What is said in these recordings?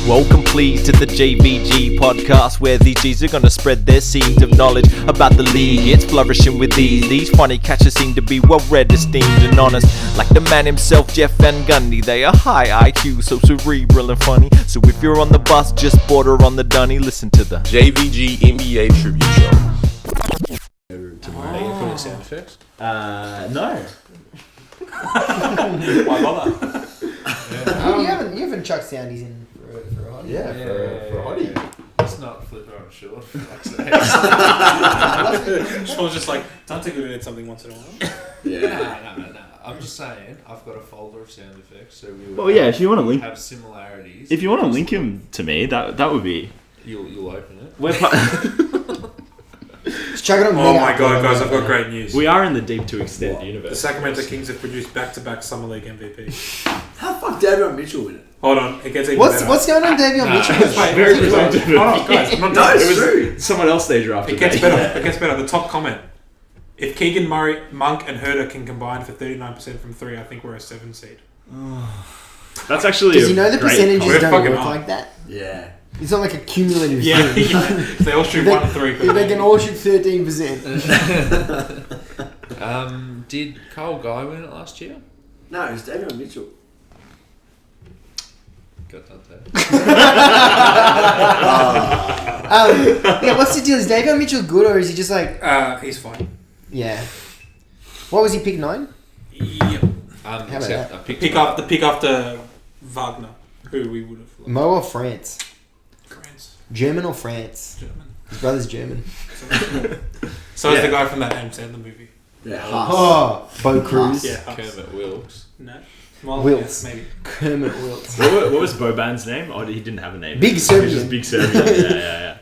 Welcome please to the JVG podcast, where these G's are gonna spread their seeds of knowledge about the league. It's flourishing with these funny catchers seem to be well read, esteemed and honest, like the man himself, Jeff Van Gundy. They are high IQ, so cerebral and funny. So if you're on the bus, just border on the dunny, listen to the JVG NBA tribute show. Are you putting sound effects? No. Why bother? You haven't chucked soundies in for a hottie. Yeah, for a hottie. Let's not flip her on short. Sean's just like, Dante could edit something once in a while. Yeah. No. I'm just saying, I've got a folder of sound effects, so we Well, yeah, if you want to link, have similarities. if you want to link him to me, that would be. You'll open it. We're Just chuck it on Oh me my out. god, guys, I've got great news. we are in the deep to extend The universe. Sacramento Kings have produced back-to-back Summer League MVP. How the fuck Davion Mitchell win it? Hold on, it gets even What's better. what's going on, Davion Mitchell? Wait, Very hold on, presumptive. guys, I'm not No, done. it's true. Someone else they drafted. It gets better. It gets better. The top comment: if Keegan Murray, Monk, and Herter can combine for 39% from three, I think we're a 7 seed. That's actually. Does he know the great percentages We're don't fucking work up. like that? Yeah. It's not like a cumulative Yeah, thing. if they all shoot They- 1 and 3. If they can all shoot 13%. Did Carl Guy win it last year? No, it's Davion Mitchell. Got Dante. Yeah, what's the deal? Is Davion Mitchell good, or is he just like... He's fine. Yeah. What was he, pick 9? Yep. about Except that? I pick after Wagner, who we would have loved. Mo or France? France. German or France? German. His brother's German. So is the guy from that Adam Sandler movie. Yeah. Oh, Bo Cruz. Yeah. Kermit Wilkes. No. Well, Wilkes. yeah, maybe. Kermit Wilkes. What was Boban's name? Oh, he didn't have a name. Big He was Serbian. just Big Serbian. Yeah.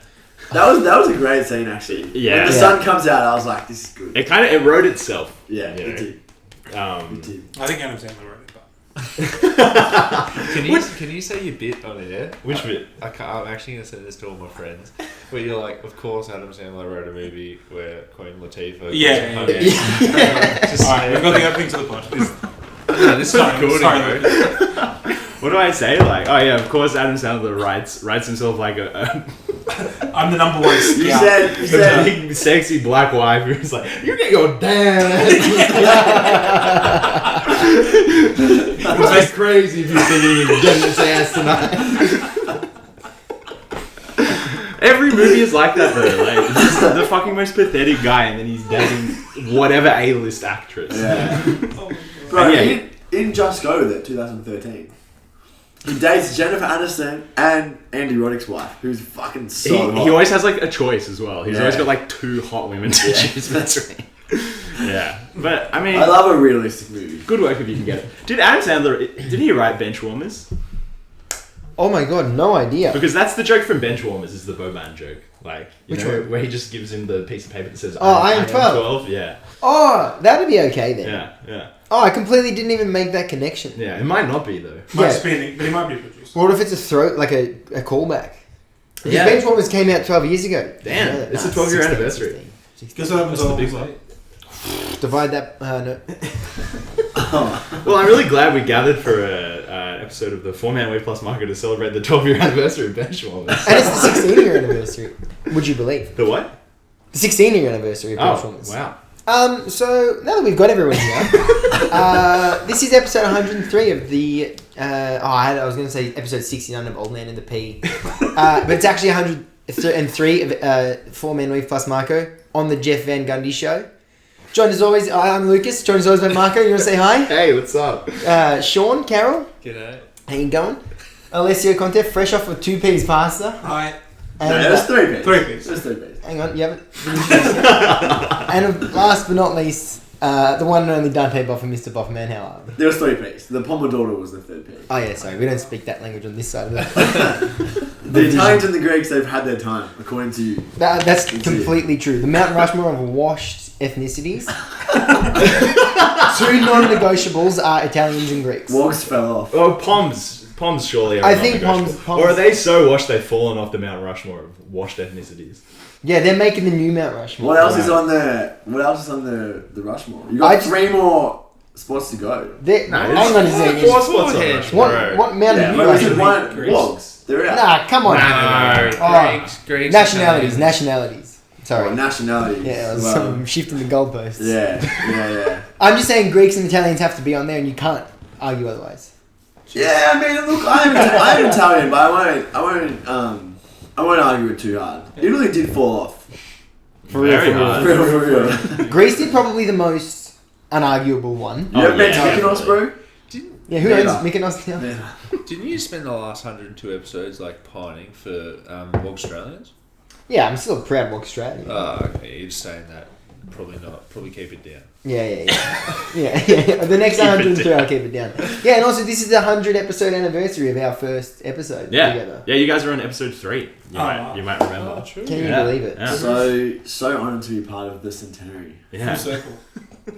That was a great scene actually. Yeah. When the sun comes out, I was like, this is good. It wrote itself. Yeah, You know. it did. It did. I think Adam Sandler wrote it, but Can you say your bit on air? Which bit? I'm actually going to say this to all my friends. Where you're like, of course, Adam Sandler wrote a movie where Queen Latifah. Yeah. Just alright, we've got the opening to the pod. no, this is recording, sorry. bro. What do I say? Like, oh yeah, of course, Adam Sandler writes himself like a I'm the number one scout. You said big, sexy black wife who's like, you're gonna go down. It's like crazy if you're thinking you can get this ass tonight. Every movie is like that though. Like, he's the fucking most pathetic guy, and then he's dating whatever A-list actress. Yeah. Bro, And yeah, in Just Go, that 2013, he dates Jennifer Aniston and Andy Roddick's wife, who's fucking so hot. he always has like a choice as well. He's Yeah. always got like 2 hot women to choose between. Yeah, but I mean, I love a realistic movie. good work if you can get it. Did Adam Sandler? Did he write Benchwarmers? Oh my god, no idea. Because that's the joke from Benchwarmers, is the Boban joke. Like, Which know, one? where he just gives him the piece of paper that says, I am 12. Yeah, Oh, that'd be okay then. yeah. Oh, I completely didn't even make that connection. Yeah, it might not be though. Might Yeah. just be but he might be a producer. What if it's a throat, like a callback? Because Yeah. Benchwarmers came out 12 years ago. Damn, No, it's a 12-year 16, anniversary. 16. Guess what happens That's the all big big one. Divide that. No. Well, I'm really glad we gathered for an episode of the 4-Man Wave Plus Market to celebrate the 12-year anniversry of Benchwarmers. And it's the 16-year anniversary. Would you believe? The what? The 16-year anniversary of Benchwarmers. wow. So now that we've got everyone here, this is episode 103 of the. I was going to say episode 69 of Old Man and the P, but it's actually 103 of 4-Man Weave plus Marco on the Jeff Van Gundy show. Joined as always, I'm Lucas. Joined as always by Marco. You want to say hi? Hey, what's up? Sean, Carroll, G'day. how you going? Alessio Conte, fresh off with 2 P's pasta. Hi. And, No, that's 3 pieces. 3 pieces. That's 3 pieces. hang on, you haven't finished this yet. And last but not least, the one and only Dante Boffa, Mr. Boffa, how are we? There was 3 pieces. The Pomodoro was the 3rd piece. Oh yeah, sorry, we don't speak that language on this side of it. The Italians and the Greeks, they've had their time, according to you. That's completely true. The Mount Rushmore of washed ethnicities. 2 non-negotiables are Italians and Greeks. Wogs fell off. Oh, Poms surely are I not think negotiable. Poms- Or are they so washed they've fallen off the Mount Rushmore of washed ethnicities? Yeah, they're making the new Mount Rushmore. What else is on the Rushmore? You got 3 more spots to go. Hang on a second. Four spots on Rushmore. What Mount Yeah, are you but we guys? said one Wogs. They're out. Nah, come on. No, Oh. Greeks. Nationalities. Sorry. Oh, nationalities. Yeah, well, some shifting the goalposts. Yeah. I'm just saying Greeks and Italians have to be on there, and you can't argue otherwise. Yeah, I mean, look, I'm Italian, but I won't argue it too hard. Italy did fall off. For real. For real. Greece did probably the most unarguable one. You ever been to yeah. Mykonos, bro? Yeah, who Neither. owns Mykonos now? Yeah. Didn't you spend the last 102 episodes like pining for Australians? Yeah, I'm still proud of Australia. Oh, okay. You're just saying that. Probably not. Probably keep it down. Yeah. The next 103, I'll keep it down. Yeah, and also this is the 100 episode anniversary of our first episode together. Yeah, you guys are on episode 3. You might remember. true. Can you Yeah. believe it? Yeah. So honoured to be part of the centenary. Yeah. Full circle.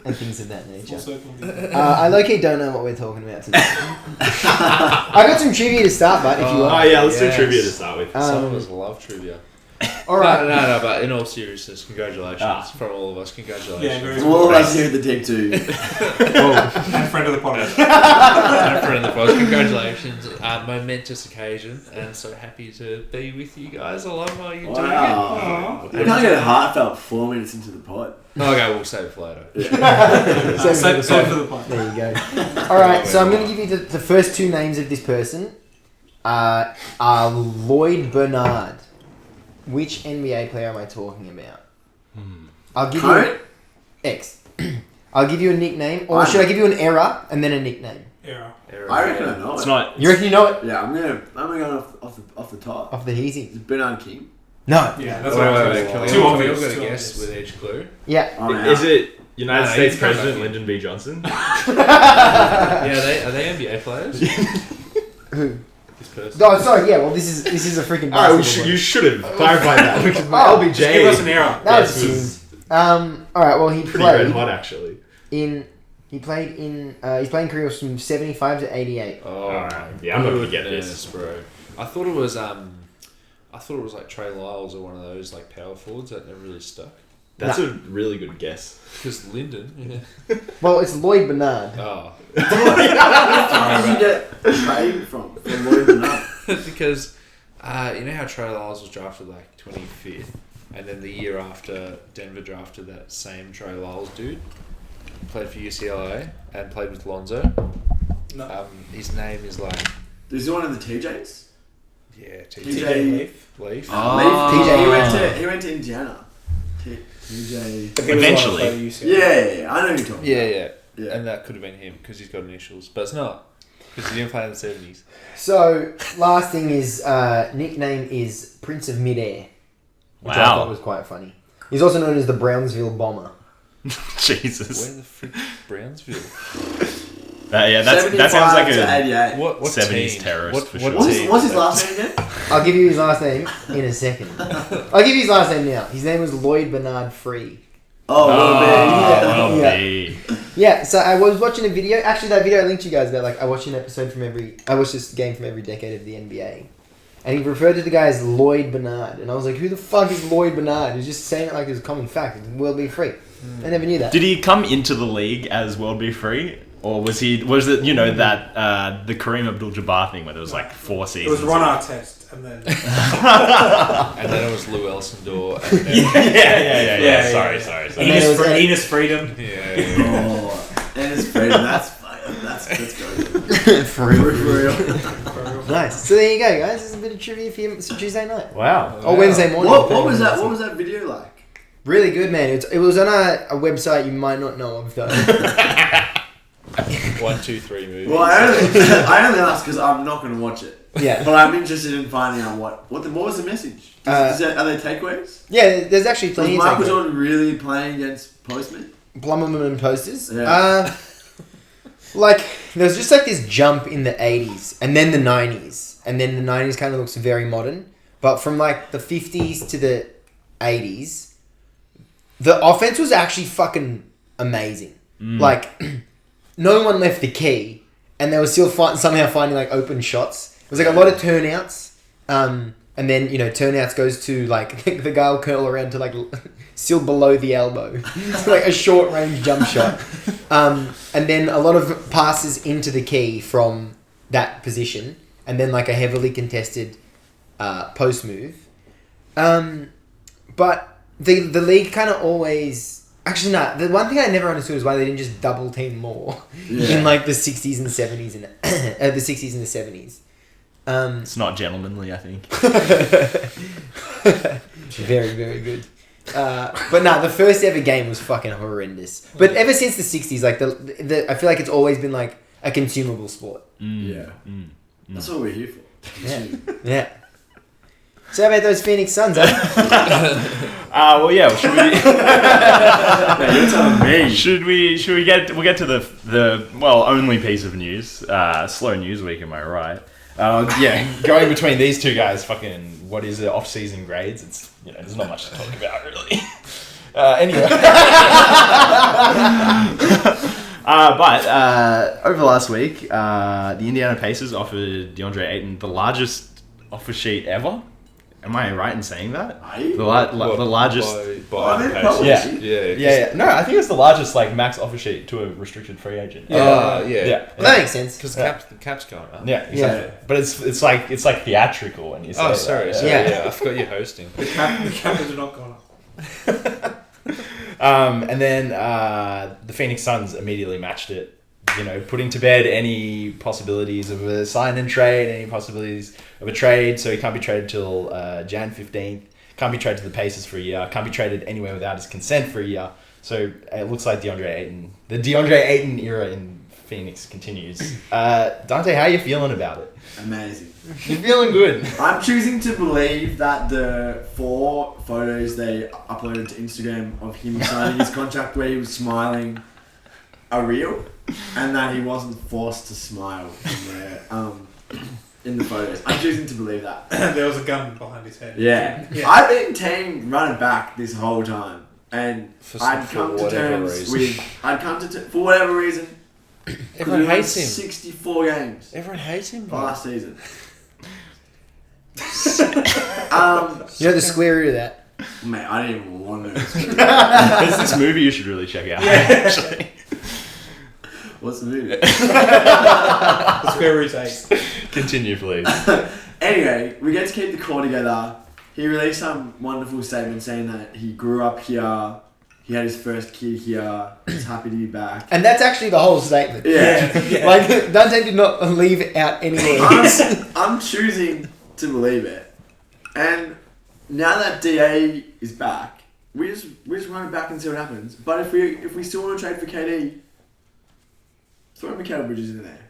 And things of that Full nature. circle. I low-key don't know what we're talking about today. I got some trivia to start, but if you Oh want. yeah, let's Yes. do trivia to start with. Some of us love trivia. Alright. No, but in all seriousness, congratulations from all of us. Congratulations. Yeah, very From all of us here at the Dig 2. And friend of the podcast. And friend of the podcast, congratulations. Momentous occasion, and so happy to be with you guys. I love how you're Wow. You can't get a heartfelt 4 minutes into the pod. doing it. Okay, we'll save it for later. Save for the podcast. There you go. Alright, so I'm going to give you the first two names of this person. Are Lloyd Bernard. Which NBA player am I talking about? I'll give you X. I'll give you a nickname, or should I give you an era and then a nickname? Era. I reckon I know It's it. not. You reckon you know it? Yeah, I'm gonna go off the top. Off the heezy. Is it Bernard King? No. Yeah, that's Wait, what I wait, was can we Too all obvious. got a Too guess obvious. with each clue? Yeah. I'm out. Is it United No, States he's come back President in. Lyndon B. Johnson? Yeah, are they NBA players? Who? This person. Oh, sorry. Yeah. Well, this is a freaking. Alright, basketball you one. should have clarified that because my Oh, LBJ. Just give us an era. That was Yes, a tune. All right. Well, he pretty red played hot actually. in. He's playing career from 75 to 88. Oh, Alright, yeah, I'm not gonna get this. bro. I thought it was like Trey Lyles or one of those like power forwards that never really stuck. That's a really good guess. Because Lyndon. Yeah. Well, it's Lloyd Bernard. Oh. Where did you get trade from Lloyd Bernard? Because you know how Trey Lyles was drafted like 25th, and then the year after Denver drafted that same Trey Lyles dude, played for UCLA and played with Lonzo. No. His name is like Is he one of the TJs? TJ Leaf. Leaf. TJ. He went to Indiana. TJ. Eventually. Yeah, I know who you're talking Yeah, Yeah. and that could have been him because he's got initials, but it's not because he didn't play in the 70s. So last thing is nickname is Prince of Midair, which I Wow. thought was quite funny. He's also known as the Brownsville Bomber. Jesus. Where the frick Brownsville? That sounds like 75 to a 88. What 70s team? terrorist for what sure. team? What's his last name again? I'll give you his last name in a second. I'll give you his last name now. His name was Lloyd Bernard Free. Oh, well, Yeah. be. Yeah, so I was watching a video. Actually, that video I linked you guys about. Like, I watched this game from every decade of the NBA, and he referred to the guy as Lloyd Bernard, and I was like, "Who the fuck is Lloyd Bernard?" He's just saying it like it's a common fact. It's World Be Free. I never knew that. Did he come into the league as World Be Free? Or was it that the Kareem Abdul-Jabbar thing where there was like 4 It seasons? was Ron Artest, and then And then it was Lou Elsendor. And then, Yeah. Sorry. And then it was Eddie- Enos Freedom. yeah. Oh, and his friend. That's good. For real. For real. Nice. So there you go, guys. This is a bit of trivia for you. It's a Tuesday night. Wow. Or Wednesday morning. What was that? What was that video like? Really good, man. It was on a website you might not know of, though. 1, 2, 3 movies. Well, I only asked because I'm not going to watch it. Yeah. But I'm interested in finding out what was the message. Are they takeaways? Yeah, there's actually Was plenty of Michael takeaways. Jordan really playing against Postman? Blumberman and posters. Yeah. Like, there was just like this jump in the 80s and then the 90s. And then the 90s kind of looks very modern. But from like the 50s to the 80s, the offense was actually fucking amazing. Like, no one left the key and they were still somehow finding like open shots. It was like a lot of turnouts. And then, turnouts goes to like, the guy will curl around to like still below the elbow. It's like a short range jump shot. And then a lot of passes into the key from that position. and then like a heavily contested post move. But the league kind of always... Actually, no. The one thing I never understood is why they didn't just double team more in like the 60s and 70s and the 60s and the 70s. It's not gentlemanly, I think. Very, very good. But no, the first ever game was fucking horrendous. But ever since the 60s, like I feel like it's always been like a consumable sport. That's what we're here for. Yeah. Yeah. So how about those Phoenix Suns, huh? Well, yeah. Should we? You're telling me. Should we get? We'll get to the only piece of news. Slow news week, am I right? Yeah, going between these two guys, fucking what is it? Off-season grades. It's there's not much to talk about really. Anyway. But over the last week, the Indiana Pacers offered Deandre Ayton the largest offer sheet ever. Am I right in saying that? The largest... By Pacers. Yeah. No, I think it's the largest max offer sheet to a restricted free agent. Well, that makes sense. Because the cap's going up. Yeah, exactly. Yeah. But it's like theatrical when you say sorry. Yeah. I forgot you're hosting. The cap has not gone up. And then the Phoenix Suns immediately matched it. Putting to bed any possibilities of a sign and trade, any possibilities of a trade. So he can't be traded till Jan 15th. Can't be traded to the Pacers for a year. Can't be traded anywhere without his consent for a year. So it looks like the Deandre Ayton era in Phoenix continues. Dante, how are you feeling about it? Amazing. You're feeling good. I'm choosing to believe that the 4 photos they uploaded to Instagram of him signing his contract where he was smiling are real, and that he wasn't forced to smile in the photos. I'm choosing to believe that. There was a gun behind his head. Yeah. I've been team running back this whole time, and I'd come to terms with... for whatever reason... Everyone hates him. 64 games. Everyone hates him, bro. Last season. The square root of that. Mate, I didn't even want to know. There's this movie you should really check out. Actually. What's the movie? The square root 8. Continue, please. Anyway, we get to keep the core together. He released some wonderful statement saying that he grew up here, he had his first kid here, he's happy to be back. And that's actually the whole statement. Yeah. Like, Dante did not leave out any words. I'm choosing to believe it. And now that DA is back, we just run it back and see what happens. But if we still want to trade for KD, throw Mikal Bridges in there.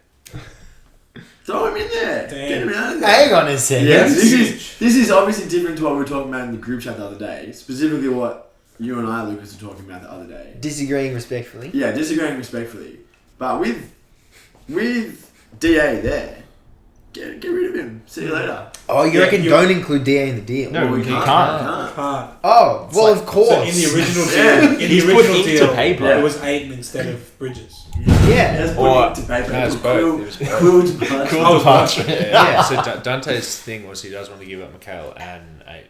Throw him in there. Damn. Get him out of there. Hang on a second. Yes, this is obviously different to what we were talking about in the group chat the other day. Specifically what you and I, Lucas, were talking about the other day. Disagreeing respectfully. Yeah, disagreeing respectfully. But with DA there, get rid of him. See you later. Oh, you reckon don't include DA in the deal? No, we you can't. can't. Oh, well, of course. So in the original deal, Yeah. in the original deal, paper. it was Ayton instead of Bridges. Yeah. That's Or- putting it to paper. No, it's both. It was both. Quill departure. Cool departure. Yeah. So Dante's thing was he does want to give up Mikal and Ayton.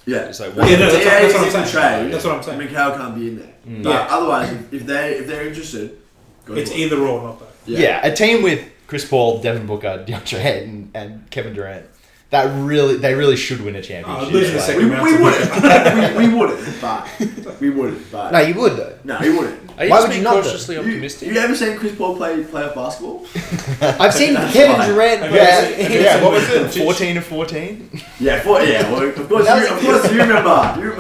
Yeah. It's like If one. Yeah, no, DA that's is what I'm in the saying. trade, That's what I'm saying. Mikal can't be in there. But Yeah. otherwise, if they're interested, go It's for it. either or, not both. Yeah, a team with Chris Paul, Devin Booker, DeAndre Ayton, and Kevin Durant. They really should win a championship. losing the second We round. wouldn't. we wouldn't, but we wouldn't. But No, you would, though. no, he wouldn't. Are you Why just would you being not, though? cautiously optimistic? You ever seen Chris Paul play playoff basketball? I've seen That's Kevin fine. Durant. Yeah, what was it? 14 of 14? Yeah, well, of course That you remember.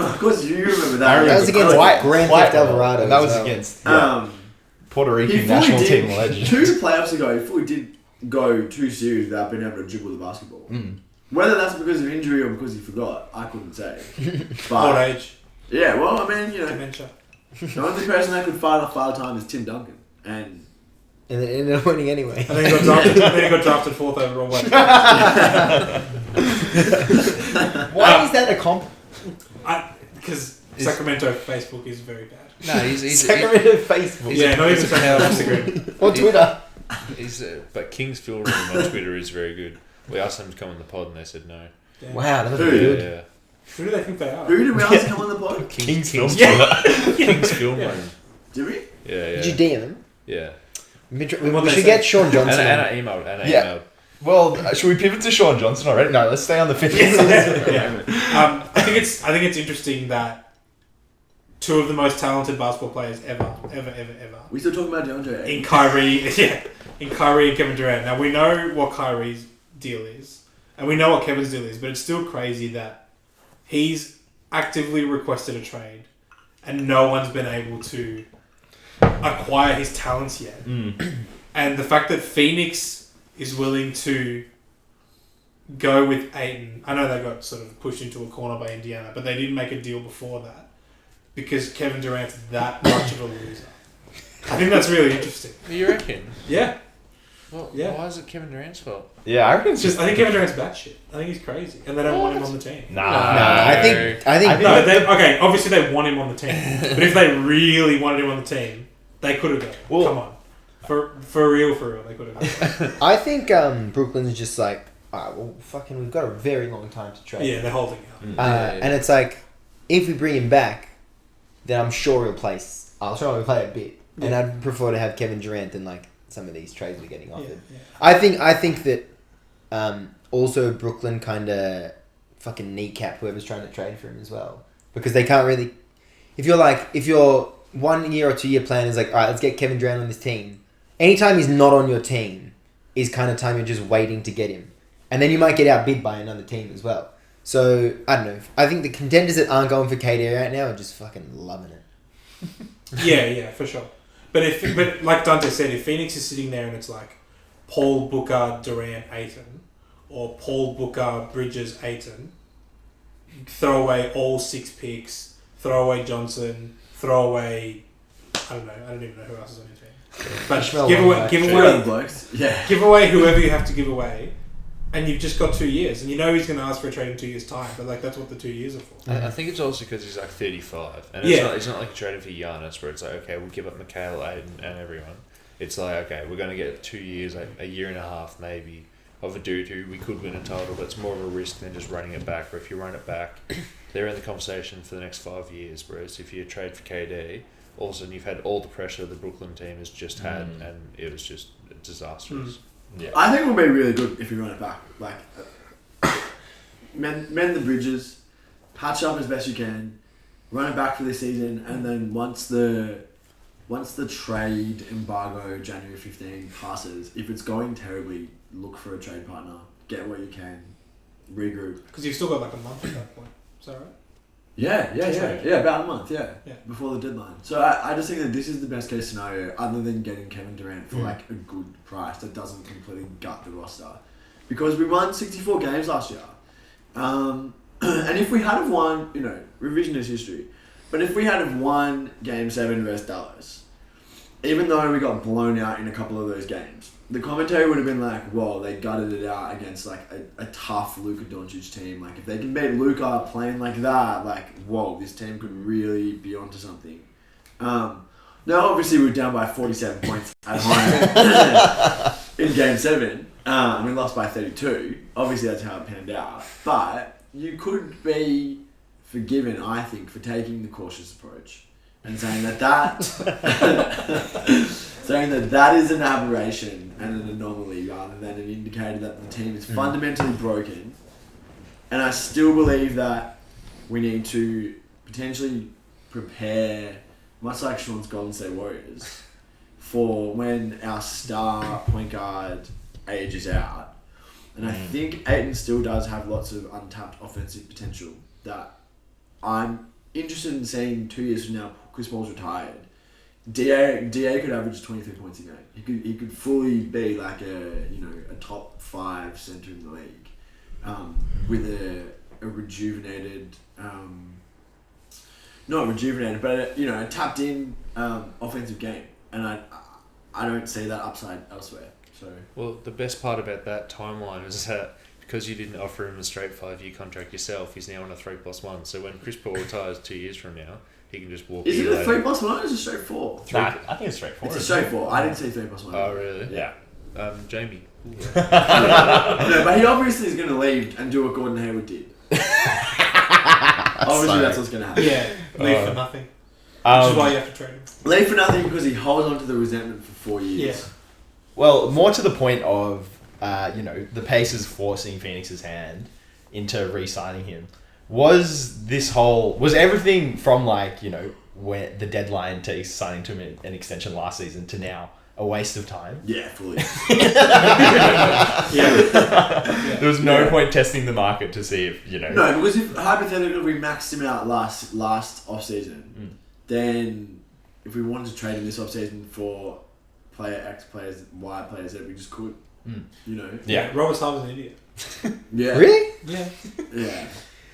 Of course you remember that. That was against Grand Theft Alvarado. And that as was well. against Puerto He Rican fully national did, team legend. 2 playoffs ago, he fully did go 2 series without being able to dribble the basketball. Whether that's because of injury or because he forgot, I couldn't say. Old But age, yeah, well, I mean, dementia. the only person that could fight off Father Time is Tim Duncan, and And then ended up winning anyway. And then he got drafted 4th overall. Why is that a comp? Because Sacramento Facebook is very bad. No, he's Sacramento Facebook. Yeah, not even Sacramento Instagram. Or Twitter. but King's Field Room on Twitter is very good. We asked them to come on the pod and they said no. Damn. Wow, that was Who? good. Yeah. Who do they think they are? who did we ask to come on the pod? King's Film. King's Film Yeah. Room. Did we? Yeah. Did you DM him? Yeah. We What they should say? get Sean Johnson. And I emailed. Yeah. Well, should we pivot to Sean Johnson already? No, let's stay on the Phoenix. I think it's interesting that two of the most talented basketball players ever. We still talking about Deandre Ayton? In Kyrie and Kevin Durant. Now we know what Kyrie's deal is, and we know what Kevin's deal is, but it's still crazy that he's actively requested a trade, and no one's been able to acquire his talents yet. And the fact that Phoenix is willing to go with Ayton, I know they got sort of pushed into a corner by Indiana, but they didn't make a deal before that because Kevin Durant's that much of a loser. I think that's really interesting. You reckon? Yeah. Well, Yeah. why is it Kevin Durant's fault? Yeah, I reckon it's I think Kevin Durant's batshit. I think he's crazy, and they don't want him on the team. Nah. I think No, okay. Obviously, they want him on the team, but if they really wanted him on the team, they could have done. Well- Come on, for real, they could have done. I think Brooklyn's just like, alright, well, fucking, we've got a very long time to trade. Yeah, they're holding out. And it's like, if we bring him back, then I'm sure he'll play. I'll sure he'll play a bit, and I'd prefer to have Kevin Durant than like some of these trades we're getting offered. Yeah. I think that also Brooklyn kind of fucking kneecap whoever's trying to trade for him as well, because they can't really. If your 1 year or 2 year plan is like, alright, let's get Kevin Durant on this team. Anytime he's not on your team is kind of time you're just waiting to get him, and then you might get outbid by another team as well. So I don't know. I think the contenders that aren't going for KD right now are just fucking loving it. Yeah, for sure. But like Dante said, if Phoenix is sitting there and it's like Paul Booker, Durant, Ayton, or Paul Booker, Bridges, Ayton, throw away all 6 picks, throw away Johnson, throw away, I don't even know who else is on your team. But give away whoever you have to give away, and you've just got 2 years, and you know he's going to ask for a trade in 2 years' time, but like that's what the 2 years are for. I think it's also because he's like 35, and it's not like a trade for Giannis where it's like, okay, we'll give up Mikhail, Aiden, and everyone. It's like, okay, we're going to get 2 years, like a year and a half maybe, of a dude who we could win a title, but it's more of a risk than just running it back. Or if you run it back, they're in the conversation for the next 5 years. Whereas if you trade for KD, all of a sudden you've had all the pressure the Brooklyn team has just had, and it was just disastrous. Yeah. I think it would be really good if we run it back. Like, mend the bridges, patch up as best you can, run it back for this season, and then once the trade embargo January 15 passes, if it's going terribly, look for a trade partner, get what you can, regroup. Because you've still got like a month at that point. Is that right? Yeah, about a month, yeah, Yeah. before the deadline. So I just think that this is the best case scenario, other than getting Kevin Durant for like a good price that doesn't completely gut the roster, because we won 64 games last year, and if we had have won, revisionist history, but if we had have won Game 7 versus Dallas, even though we got blown out in a couple of those games, the commentary would have been like, whoa, they gutted it out against like a tough Luka Doncic team. Like, if they can beat Luka playing like that, like, whoa, this team could really be onto something. Now, obviously, we were down by 47 points at home in Game 7. And we lost by 32. Obviously, that's how it panned out. But you could be forgiven, I think, for taking the cautious approach and saying that is an aberration and an anomaly rather than an indicator that the team is fundamentally broken. And I still believe that we need to potentially prepare, much like Sean's Golden State Warriors, for when our star point guard ages out. And I think Ayton still does have lots of untapped offensive potential that I'm interested in seeing 2 years from now. Chris Paul's retired. Da could average 23 points a game. He could fully be like a top 5 center in the league, with a rejuvenated, not rejuvenated, but a tapped in offensive game, and I don't see that upside elsewhere. So Well, the best part about that timeline is that because you didn't offer him a straight 5-year contract yourself, he's now on a 3+1. So when Chris Paul retires 2 years from now, he can just walk. is it a 3+1 or is it straight 4? Nah, I think it's straightforward. It's a straight 4. I didn't say 3+1. Oh, really? Yeah. Jamie. No, but he obviously is going to leave and do what Gordon Hayward did. Obviously, that's what's going to happen. Yeah, leave for nothing. Which is why you have to trade him. Leave for nothing because he holds on to the resentment for 4 years. Yeah. Well, more to the point of the Pacers forcing Phoenix's hand into re-signing him. Was everything from when the deadline to signing to him an extension last season to now a waste of time? Yeah, fully. There was no point testing the market to see if No, because if hypothetically we maxed him out last off season, then if we wanted to trade him this off season for player X players, Y players, that we just could. Yeah, Robert Sarver's an idiot. Yeah. Really? Yeah. Yeah.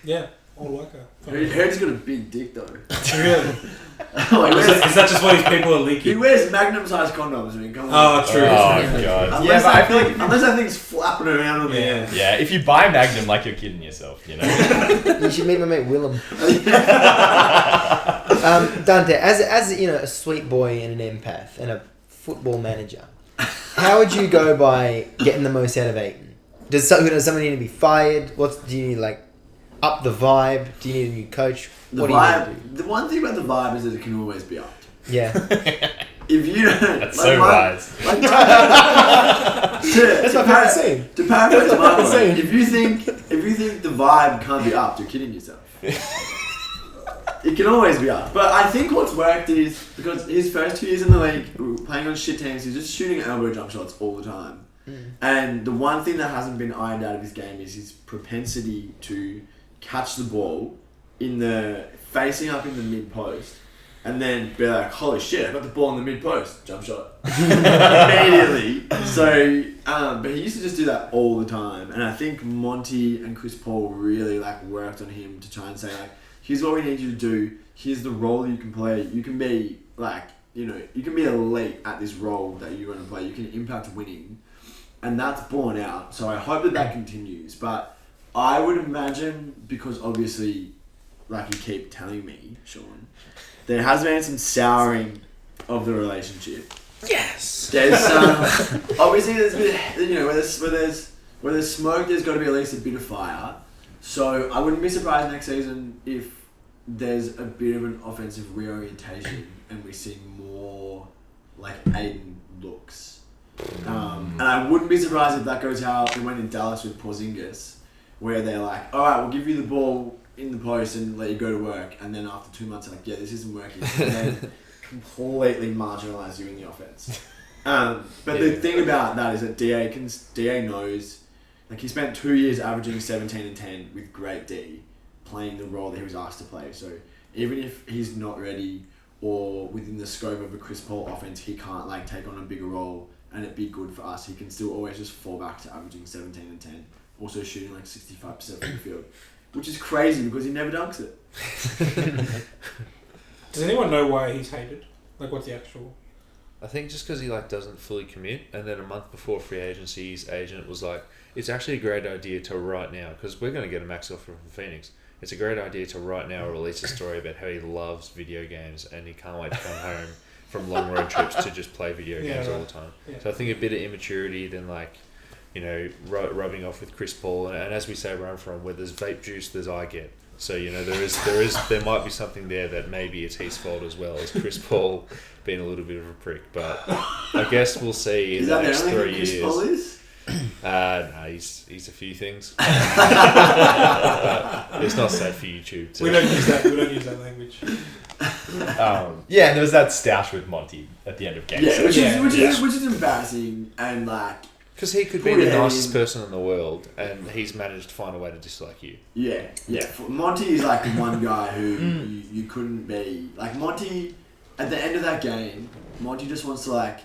Yeah. Old worker. Heard he's got a big dick though. Really? Is Is that just what his people are He leaking? wears magnum-sized condoms. I mean, come on. Oh, true. Oh god. Unless, I feel like unless that thing's flapping around on the air. yeah, if you buy Magnum, you're kidding yourself, You should meet my mate Willem. Dante, as a sweet boy and an empath and a football manager, how would you go by getting the most out of Ayton? Does someone need to be fired? Do you need up the vibe? Do you need a new coach? The What vibe. do you need to do? The one thing about the vibe is that it can always be upped. Yeah. If you don't, That's so wise. That's my favourite scene. To paraphrase my favourite scene. if you think the vibe can't be upped, you're kidding yourself. It can always be upped. But I think what's worked is because his first 2 years in the league, playing on shit teams, he's just shooting elbow jump shots all the time. And the one thing that hasn't been ironed out of his game is his propensity to catch the ball facing up in the mid post, and then be like, "Holy shit! I got the ball in the mid post, jump shot immediately." So, but he used to just do that all the time, and I think Monty and Chris Paul really worked on him to try and say "Here's what we need you to do. Here's the role you can play. You can be you can be elite at this role that you're going to play. You can impact winning." And that's borne out. So I hope that continues. But I would imagine, because obviously, you keep telling me, Sean, there has been some souring of the relationship. Yes. There's obviously there's been, where there's smoke, there's got to be at least a bit of fire. So I wouldn't be surprised next season if there's a bit of an offensive reorientation and we see more Ayton looks. And I wouldn't be surprised if that goes how it went in Dallas with Porzingis, where they're like, all right, we'll give you the ball in the post and let you go to work, and then after 2 months, yeah, this isn't working, and then completely marginalise you in the offense. But the thing about that is that DA knows, he spent 2 years averaging 17 and 10 with great D, playing the role that he was asked to play. So even if he's not ready or within the scope of a Chris Paul offense, he can't take on a bigger role and it'd be good for us. He can still always just fall back to averaging 17 and 10, also shooting 65% from the field, which is crazy because he never dunks it. Does anyone know why he's hated? What's the actual... I think just because he doesn't fully commit, and then a month before free agency, his agent was like, "It's actually a great idea to right now, because we're going to get a max offer from Phoenix. It's a great idea to right now release a story about how he loves video games and he can't wait to come home from long road trips to just play video games all the time." Yeah. So I think a bit of immaturity, then rubbing off with Chris Paul, and as we say where I'm from, where there's vape juice, there's I get. So there might be something there that maybe it's his fault as well as Chris Paul being a little bit of a prick. But I guess we'll see in the next 3 years. Chris Paul is? No, he's a few things. It's not safe for YouTube. We don't use that language. And there was that stoush with Monty at the end of game. Yeah, which is embarrassing and because he could be the nicest person in the world, and he's managed to find a way to dislike you. Yeah. Monty is the one guy who you couldn't be Monty. At the end of that game, Monty just wants to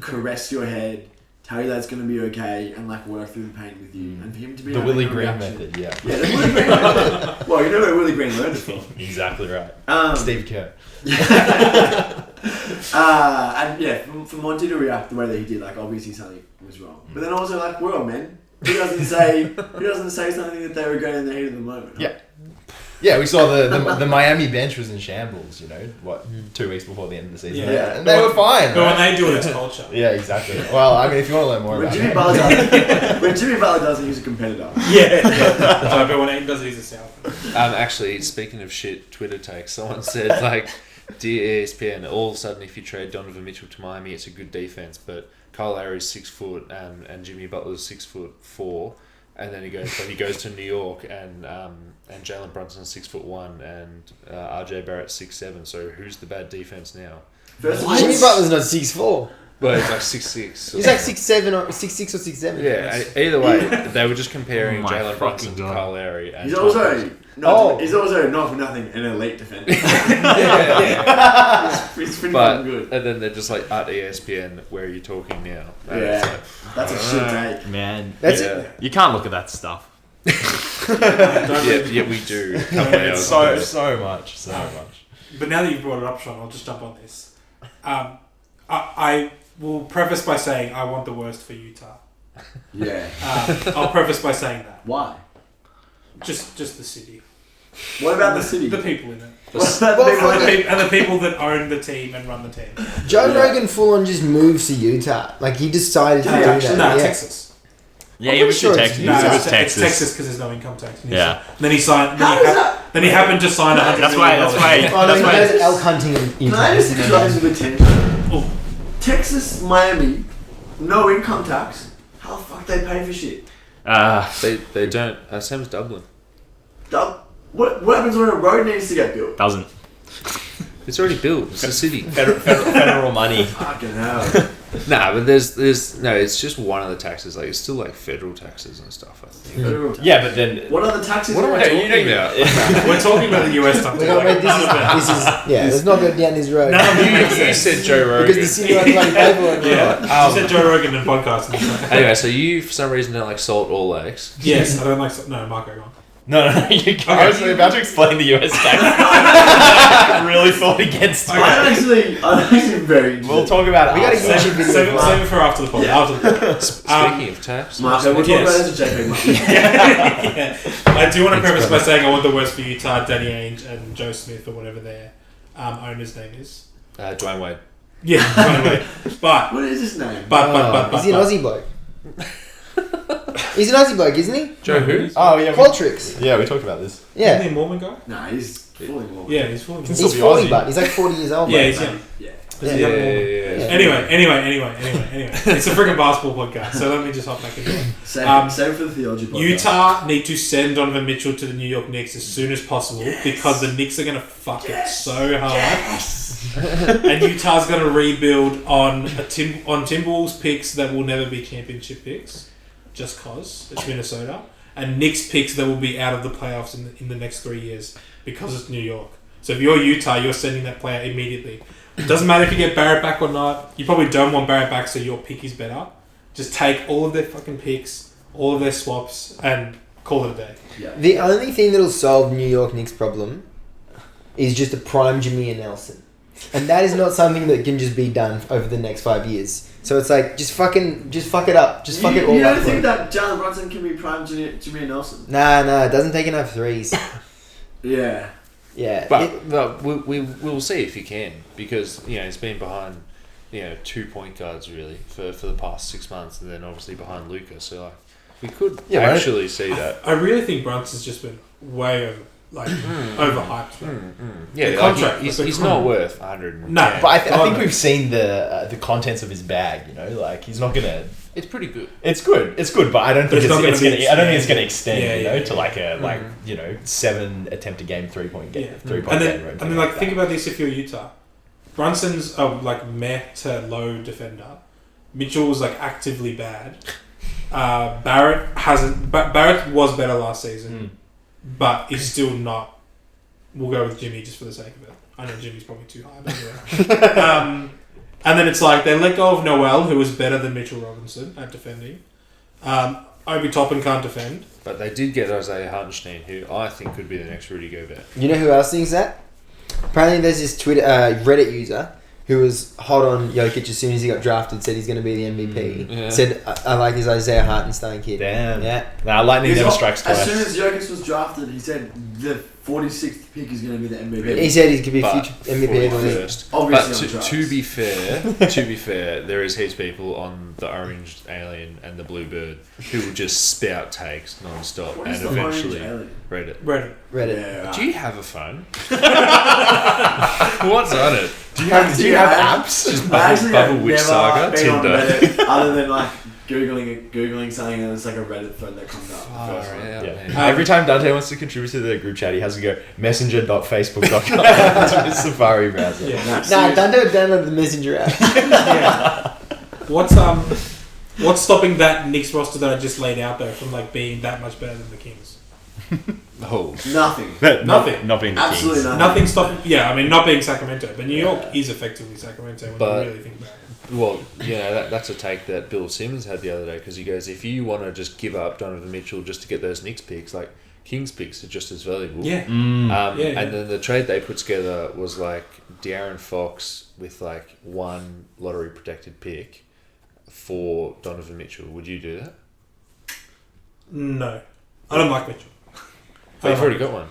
caress your head, tell you that it's going to be okay, and work through the pain with you. And for him to be the Willie Green method, yeah. Yeah, the Willie Green method. Well, you know where Willie Green learned it from. Exactly right. Steve Kerr. And for Monty to react the way that he did, obviously something was wrong. But then also we're all men. Who doesn't say something that they regret in the heat of the moment? Huh? Yeah. Yeah, we saw the Miami bench was in shambles, 2 weeks before the end of the season. Yeah. And they were fine. But when they do it, it's culture. Yeah, exactly. Well, if you want to learn more when about Jimmy Butler does it, he's a competitor. Yeah. But when Ayton does it, he's a South. Actually, speaking of shit Twitter takes, someone said, dear ESPN, all of a sudden if you trade Donovan Mitchell to Miami, it's a good defense, but Kyle Lowry's 6 foot and Jimmy Butler's 6'4", and then he goes to New York and Jalen Brunson's 6'1" and RJ Barrett's 6'7". So who's the bad defense now? First of all, Jimmy Butler's not 6'4". Well, he's like 6'6". He's like 6'7" or 6'6" or 6'7". Yeah. Either way, they were just comparing Oh my Jalen Brunson fucking to God. Kyle Lowry. And he's also he's also not for nothing an elite defender. He's pretty But fucking good. and then they're just like at ESPN, where are you talking now? And Yeah, it's like, that's a shit take. Man, That's yeah. it. you can't look at that stuff. Yeah, we do. A couple of hours So ago. much. But now that you've brought it up, Sean, I'll just jump on this. I will preface by saying I want the worst for Utah. Yeah. I'll preface by saying that. Why? Just the city. What about the city? The people in it. What about Well, the people? And the people that own the team and run the team. Joe Yeah. Rogan full on just moves to Utah. Like he decided to do that. No, Yeah. Texas. Yeah, I'm it was pretty sure Texas. it's- No, It was it's Texas. Texas because there's no income tax. And Yeah. Then he signed. How is that? Then he happened to sign $100 That's million. why. Oh no, That's he why. goes elk hunting in Can Utah. I just raise a bit tension? Oh. Texas, Miami, no income tax. How the fuck they pay for shit? They don't. Same as Dublin. What happens when a road needs to get built? Doesn't. It's already built. It's a city. Federal money. Fucking hell. Nah, but there's no. It's just one of the taxes. Like it's still like federal taxes and stuff. I think. Federal tax. Yeah, but then What are the taxes? What am I you're talking talking about? We're talking about the US stuff. We don't make this is let's not go down this road. You said Joe Rogan. Because the city won't bloody pay for it. You said Joe Rogan in podcast. Anyway, so you for some reason don't like salt or lakes. Yes, I don't like. No, Marco, go on. no, you can't. I was about to explain the US tax. I really thought against it. I'm actually very interested. We'll talk about it. We got a after. YouTube video. Save it for after the podcast. Speaking of tax, Marco, we'll talk Yes. about this at JP Martin. Yeah. I do want to preface by saying I want the worst for Utah, Danny Ainge and Joe Smith or whatever their owner's name is. Dwayne Wade. Yeah, anyway. But What is his name? but Is he an Aussie bloke? He's an Aussie bloke, isn't he? Joe who? Oh yeah, Qualtrics. yeah, we talked about this. Isn't Yeah. he a Mormon guy? Nah, he's fully more. Yeah, he's full of Can He's be 40, Aussie. but he's like 40 years old. Yeah, mate. he's young. Yeah. He's a young Mormon. Yeah. Anyway. It's a freaking basketball podcast, so let me just hop back into it. Save for the theology podcast. Utah need to send Donovan Mitchell to the New York Knicks as soon as possible because the Knicks are going to fuck it so hard. And Utah's going to rebuild on Timberwolves picks that will never be championship picks, just cause it's Minnesota, and Knicks picks that will be out of the playoffs in the next 3 years because it's New York. So if you're Utah, you're sending that player immediately. It doesn't matter if you get Barrett back or not. You probably don't want Barrett back, so your pick is better. Just take all of their fucking picks, all of their swaps, and call it a day. Yeah. The only thing that'll solve New York Knicks' problem is just a prime Jameer Nelson. And that is not something that can just be done over the next 5 years. So it's like, just fuck it up. Just fuck it all You up. don't think bro. that Jalen Brunson can be prime Jameer Nelson? Nah, it doesn't take enough threes. Yeah. Yeah. But we will see if he can, because he's been behind 2 point guards really for the past 6 months, and then obviously behind Lukas. So like we could actually see that. I really think Brunson's just been way overhyped. Yeah, The like contract, he's the not contract. worth 100. No. But I think we've seen the contents of his bag. Like he's not gonna. It's pretty good. It's good, but I don't think it's not gonna be I don't think it's gonna extend. Yeah, to like a 7 attempt a game 3 point game. Yeah. 3 point game. And then like think about this: if you're Utah, Brunson's a meh to low defender. Mitchell was actively bad. Barrett hasn't. Barrett was better last season, but he's still not. We'll go with Jimmy just for the sake of it. I know Jimmy's probably too high, but anyway. And then it's they let go of Noel, who was better than Mitchell Robinson at defending. Obi Toppin can't defend. But they did get Isaiah Hartenstein, who I think could be the next Rudy Gobert. You know who else thinks that? Apparently there's this Reddit user who was hot on Jokic as soon as he got drafted, said he's going to be the MVP. Yeah. Said, I like this Isaiah Hartenstein kid. Damn. Yeah. Nah, lightning never strikes twice. As soon as Jokic was drafted, he said the 46th pick is going to be the MVP. He said he could be But future MVP of the league. first. Obviously But on to be fair, there is heaps of people on the orange alien and the blue bird who will just spout takes non-stop What and is the eventually orange alien? read it. Reddit. Reddit. Yeah. Do you have a phone? What's on it? Do you have apps? Just I actually Bubble have Witch never Saga, been on Tinder. Reddit other than like googling something and it's like a Reddit thread that comes up. Oh, the first one. yeah, Yeah. man. Every time Dante wants to contribute to the group chat, he has to go messenger.facebook.com to his Safari browser. Yeah. Nah, Seriously. Dante would download the Messenger app. Yeah. What's stopping that Knicks roster that I just laid out though from like being that much better than the Kings? Oh, Nothing. Nothing. Not being the Absolutely Kings. nothing. Nothing stopping. Yeah, I mean, not being Sacramento, but New York is effectively Sacramento when But- you really think about it. well, that's a take that Bill Simmons had the other day because he goes, if you want to just give up Donovan Mitchell just to get those Knicks picks, like Kings picks are just as valuable. Yeah. And then the trade they put together was like De'Aaron Fox with like one lottery protected pick for Donovan Mitchell. Would you do that? No, I don't like Mitchell. But you've already got one.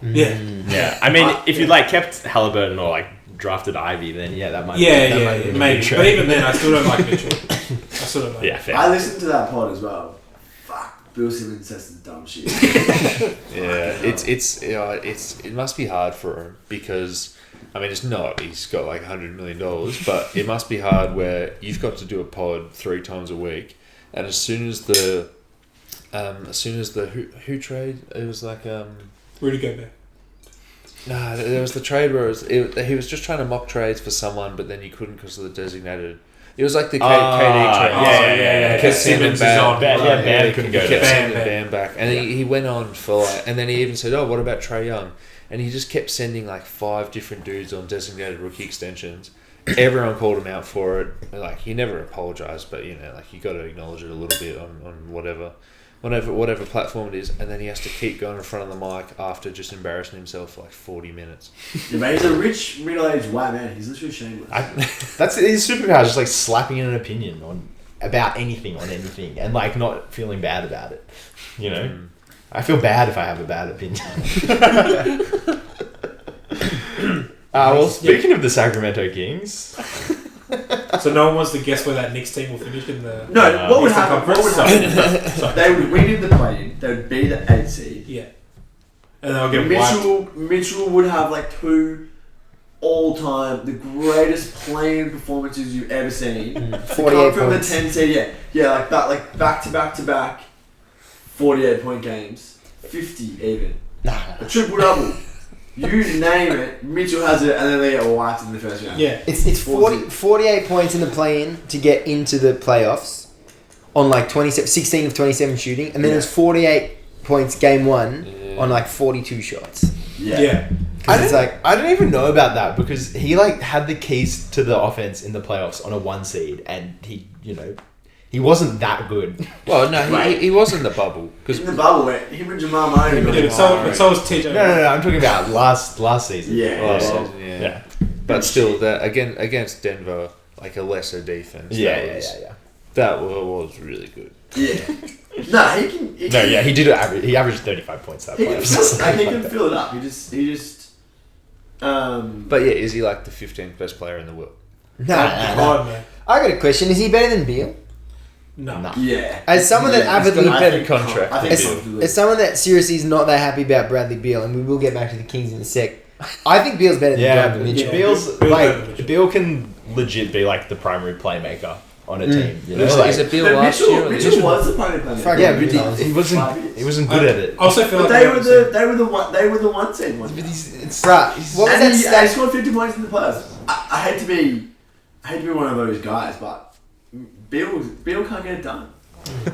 Yeah. Yeah, I mean, if you like kept Halliburton or like drafted Ivy, then yeah, that might. Be a Maybe. good But trade. even then, I still don't like Mitchell. I still don't like. Yeah, fair. I listened to that pod as well. Fuck, Bill Simmons says some dumb shit. Yeah, it must be hard for him because, I mean, it's not. He's got like $100 million, but it must be hard where you've got to do a pod 3 times a week, and as soon as the who trade, it was like Rudy Gobert. nah, there was the trade where he was just trying to mock trades for someone, but then he couldn't because of the designated. It was like the KD trade. yeah. Because Simmons is on. Bam couldn't go He there. kept sending Bam back, and he went on for like, and then he even said, "Oh, what about Trae Young?" And he just kept sending like 5 different dudes on designated rookie extensions. Everyone called him out for it. Like he never apologized, but you know, like you got to acknowledge it a little bit on whatever platform it is, and then he has to keep going in front of the mic after just embarrassing himself for like 40 minutes. Yeah, but he's a rich, middle-aged white man. He's literally shameless. That's his superpower, just like slapping in an opinion about anything on anything, and like not feeling bad about it. You know, I feel bad if I have a bad opinion. Well, speaking of the Sacramento Kings, So no one wants to guess where that Knicks team will finish in the. No, what would Eastern happen? What would Conference? happen? Sorry. They would win in the play-in. They would be the 8th seed. Yeah. And they'll get wiped. Mitchell would have like 2 all-time, the greatest playing performances you've ever seen. 48 from points. the 10 seed, yeah, like that, like back to back, 48-point games, 50 even, a triple double. You name it, Mitchell has it, and then they get wiped in the first round. Yeah. It's 48 points in the play-in to get into the playoffs on like 16 of 27 shooting, and then it's 48 points game 1 on like 42 shots. Yeah. Because it's like, I don't even know about that because he like had the keys to the offense in the playoffs on a 1 seed, and he wasn't that good. Well, no, he was in the bubble because In the bubble, him and Jamal Murray. Yeah, but so was TJ. No, I'm talking about last season. Yeah. Last well, season. yeah. But still, that against Denver, like a lesser defense. Yeah. That was really good. Yeah. No, he can. He did average. He averaged 35 points that He can, playoffs. he can fill it up. He just. But yeah, is he like the 15th best player in the world? nah. Hard, man. I got a question. Is he better than Beal? No. Yeah. As someone that avidly got a better contract I than think Beal. As someone that seriously is not that happy about Bradley Beal, and we will get back to the Kings in a sec, I think Beal's better than Donovan Mitchell. yeah. Beal's Beal's better than like Mitchell. Beal can legit be like the primary playmaker on a team. You know? Is, Like, is it Beal But last year? or Mitchell was the primary player. Fuck yeah, yeah, but he wasn't good at it. I also feel But like they were the 1 seed one. Right. What was And that he stat? scored 50 points in the playoffs. I hate to be one of those guys, but Bill can't get it done.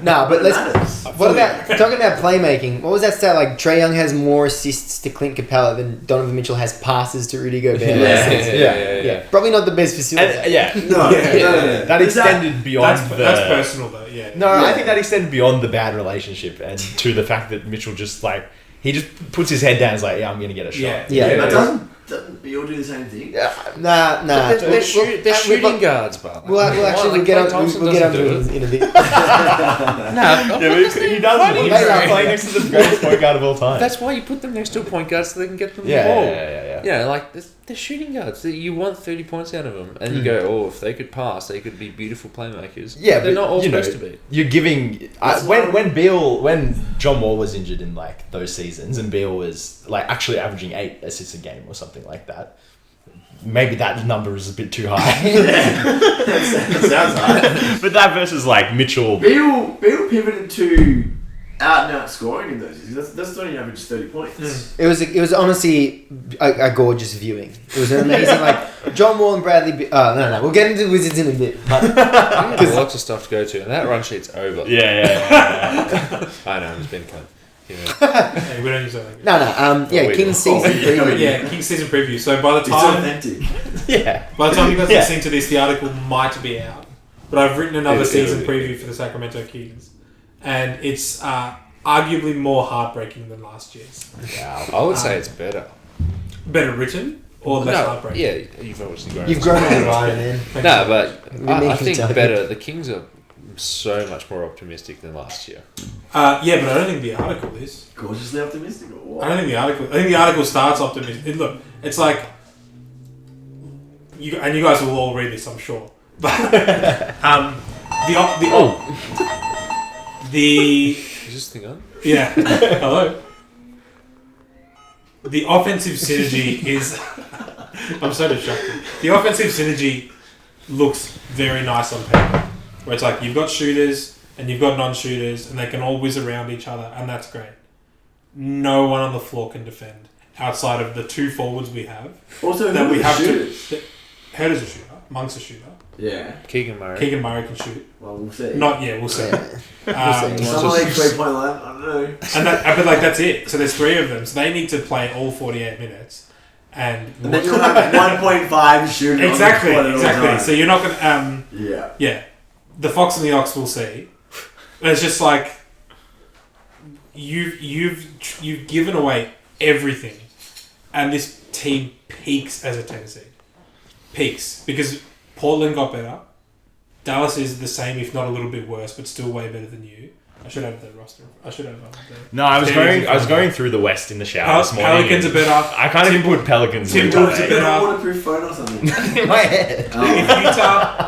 No, but It let's. matters. What about talking about playmaking? What was that stat? Like Trae Young has more assists to Clint Capella than Donovan Mitchell has passes to Rudy Gobert. Yeah. Probably not the best facility. And, No, that extended beyond that's personal though. Yeah. No, I Yeah. think that extended beyond the bad relationship and to the fact that Mitchell just like he just puts his head down and is like, yeah, I'm gonna get a shot. Yeah. But doesn't Bill do the same thing? Nah. They're shooting guards, but We'll actually get on. We'll get onto it in a bit. Yeah, but he does. He's playing next to the greatest point guard of all time. That's why you put them next to a point guard so they can get them the Yeah, ball. yeah. Yeah, like they're shooting guards. You want 30 points out of them, and you go, oh, if they could pass, they could be beautiful playmakers. Yeah, they're but, not all you know, supposed to be. You're giving when John Wall was injured in like those seasons, and Beal was like actually averaging 8 assists a game or something like that. maybe that number is a bit too high. That sounds hard. But that versus like Mitchell. Beal pivoted to out and out scoring in those years. That's only average 30 points. It was honestly a gorgeous viewing. It was an amazing, like, John Wall and Bradley... no, we'll get into the Wizards in a bit. But There's lots of stuff to go to, and that run sheet's over. Yeah. I know, it's been cunt. Yeah. Hey, we don't use that. yeah, King's season preview. Yeah, King's season preview. So by the It's time authentic. Yeah. you guys listen to this, the article might be out. But I've written another season preview for the Sacramento Kings, and it's arguably more heartbreaking than last year's. Wow. I would say it's better. Better written or less heartbreaking? Yeah, you've obviously grown. You've grown a lot, man. No, but I think Kentucky. better. The Kings are so much more optimistic than last year. Yeah, but I don't think the article is. Cautiously optimistic or what? I think the article starts optimistic. Look, it's like you guys will all read this, I'm sure. But Is this thing on? yeah. Hello. The offensive synergy is. I'm so distracted. The offensive synergy looks very nice on paper. Where it's like you've got shooters and you've got non-shooters and they can all whiz around each other and that's great. No one on the floor can defend outside of the two forwards we have. Also, That we have shooters? to. Herder's a shooter. Monk's a shooter. Yeah. Keegan Murray. Keegan Murray can shoot. Well, we'll see. Not yet. We'll see. Yeah. Some like 3-point line. I don't know. And but like that's it. So there's three of them. So they need to play all 48 minutes. And then you'll have 1.5 shooting. exactly. On the court at all times. So you're not gonna. Yeah. The Fox and the Ox will see. And it's just like you've given away everything, and this team peaks as a 10 seed. Peaks because Portland got better. Dallas is the same, if not a little bit worse, but still way better than you. I should have the roster. I should have No, I was going through the West in the shower this morning. Pelicans are better. I can't even put Pelicans in Timberwolves today. are better. A waterproof phone or something. In my head.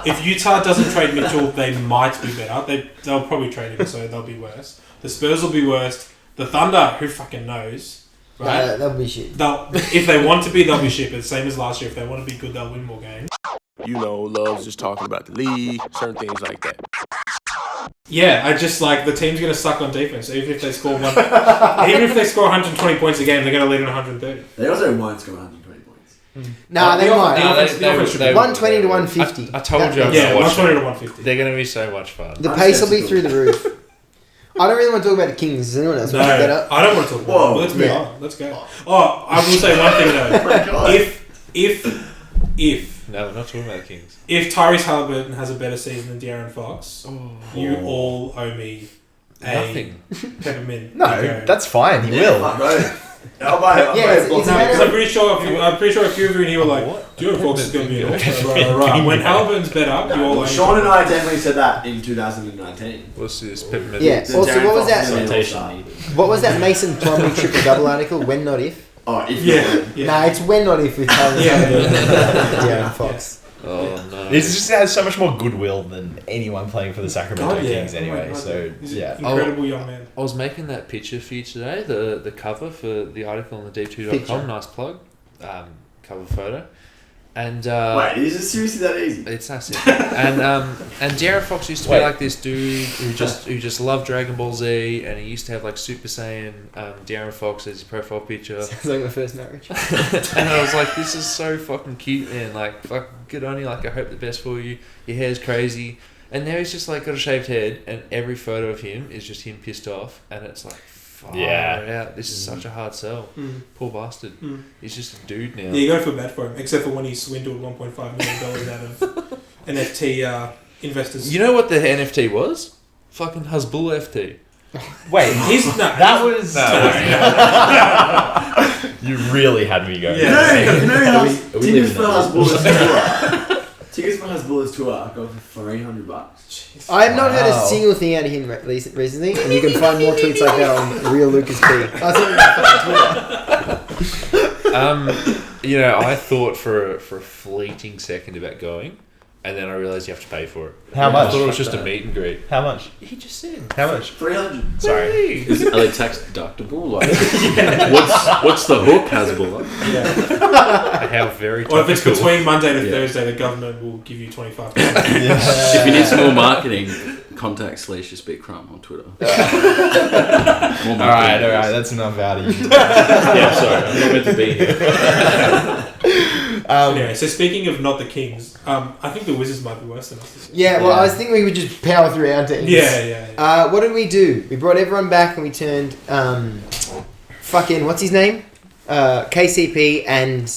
If Utah doesn't trade Mitchell, they might be better. They'll probably trade him, so they'll be worse. The Spurs will be worst. The Thunder, who fucking knows, right? That'll be shit. If they want to be, they'll be shit. But same as last year, if they want to be good, they'll win more games. You know, loves just talking about the league, certain things like that. Yeah, I just like the team's gonna suck on defense. So even if they score 120 points a game, they're gonna lead in 130. They also won't score 120 points. Nah, they might. The offense should be 120 to 150. I told you I'm yeah, gonna watch 120 them. to 150. They're going to be so much fun. The pace will be through the roof. I don't really want to talk about the Kings. Does anyone else want to get up? I don't want to talk about it. Whoa. Well, let's move on. Let's go. Oh, I will say one thing though. Oh my God. If No, we're not talking about the Kings. If Tyrese Halliburton has a better season than De'Aaron Fox, you all owe me Nothing. peppermint. No, that's fine. He will. I'll buy it. Yeah, it's a matter Because of... I'm pretty sure a few of you in here were like, De'Aaron Fox is going to be an right. When Halliburton's better, you all owe me. Sean and I definitely said that in 2019. What's this? Peppermint. Yeah. The Also, De'Aaron what was Fox that? citation. What was that Mason Plumlee triple double article? When not if? Oh, if Yeah. Nah, it's when not if with Tyrese Halliburton and De'Aaron Fox. Oh, no. He just has so much more goodwill than anyone playing for the Sacramento God, yeah. Kings anyway. Oh my God, So, he's yeah. an incredible young man. I was making that picture for you today, the cover for the article on the Picture. deep2.com. Nice plug. Cover photo. And Wait, is it seriously that easy? it's that simple. And De'Aaron Fox used to be Wait. like this dude who just loved Dragon Ball Z, and he used to have like Super Saiyan De'Aaron Fox as his profile picture. Sounds like my first marriage. And I was like, this is so fucking cute, man. Like, fuck, good on you. Like, I hope the best for you. Your hair's crazy. And now he's just like got a shaved head, and every photo of him is just him pissed off, and it's like, far out. This is such a hard sell. Poor bastard. He's just a dude now. Yeah, you gotta feel bad for him, except for when he swindled $1.5 million out of NFT investors. You know what the NFT was? Fucking Hasbulla FT. Wait, that was... You really had me going. Yeah. Tickets for Hasbulla's tour. Tickets for Hasbulla's tour go for $300. I have not heard a single thing out of him recently, and you can find more tweets like that on Real Lucas P. You know, I thought for a fleeting second about going, and then I realised you have to pay for it. How I much? thought it was just a meet and greet. How much? He just said. How much? 300. Sorry. Are they tax deductible? Like, what's the hook, Hasbulla? How very Or if it's topical. between Monday to Yeah. Thursday, the government will give you 25%. If you need some more marketing, contact /BitCrumb on Twitter. All right. That's enough out of you. Yeah, sorry, I'm not meant to be here. Anyway, so speaking of not the Kings, I think the Wizards might be worse than us this year. Yeah, well, I was thinking we would just power through our teams. Yeah. What did we do? We brought everyone back and we turned fucking what's his name? KCP and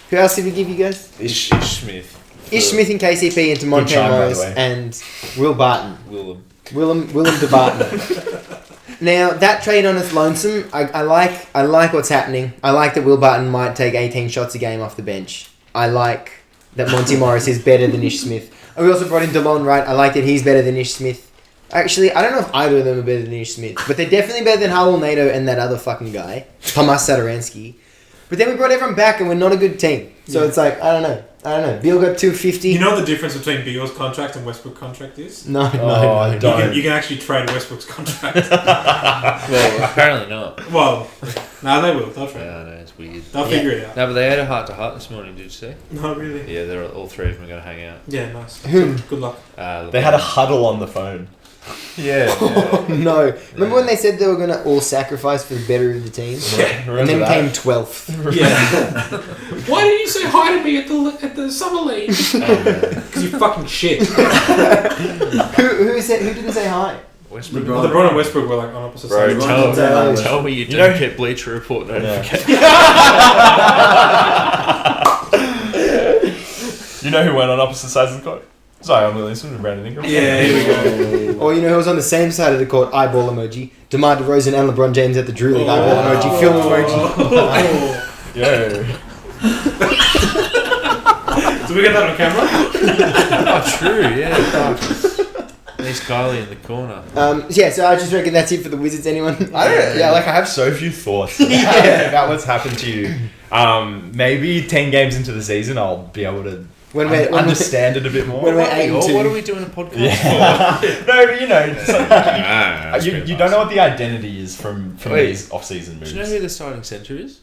who else did we give you guys? Ish Smith. Ish Smith and KCP into Monty chime, by the Morris way. and Will Barton. Willem. Willem de Barton. Now that trade on its lonesome, I like what's happening. I like that Will Barton might take 18 shots a game off the bench. I like that Monty Morris is better than Ish Smith. And we also brought in DeLon Wright. I like that he's better than Ish Smith. Actually, I don't know if either of them are better than Ish Smith, but they're definitely better than Harwell Nato and that other fucking guy, Tomas Sadaransky. But then we brought everyone back and we're not a good team. So it's like, I don't know. Beal got 250. You know what the difference between Beal's contract and Westbrook's contract is? No. I don't. You can actually trade Westbrook's contract. Well, apparently not. Well, no, they will. They'll trade. Yeah, I know, it's weird. They'll figure it out. No, but they had a heart-to-heart this morning, did you see? Not really. Yeah, they're all three of them are going to hang out. Yeah, nice. Whom? Good luck. They had a huddle on the phone. Yeah. No. Remember when they said they were going to all sacrifice for the better of the team? Yeah. And then came 12th. Yeah. Why didn't you say hi to me at the summer league? Because you fucking shit. Who didn't say hi? Westbrook. LeBron and Westbrook were like on opposite Bro, sides. tell me you don't get Bleacher Report notification. You know who went on opposite sides of the court? Zion Williamson and Brandon Ingram. Yeah, here we go. Or you know who was on the same side of the court? Eyeball emoji. DeMar DeRozan and LeBron James at the Drew League. Eyeball emoji. Film emoji. Yo. Did we get that on camera? Oh, true, yeah. There's Kylie in the corner. Yeah, so I just reckon that's it for the Wizards. Anyone? I don't. Yeah, like I have so few thoughts about what's happened to you. Maybe 10 games into the season, I'll be able to understand it a bit more. When we're 8-2. What are we doing a podcast Yeah. No, but you know, it's like, for? you don't know what the identity is from these off-season moves. Do you know who the starting centre is?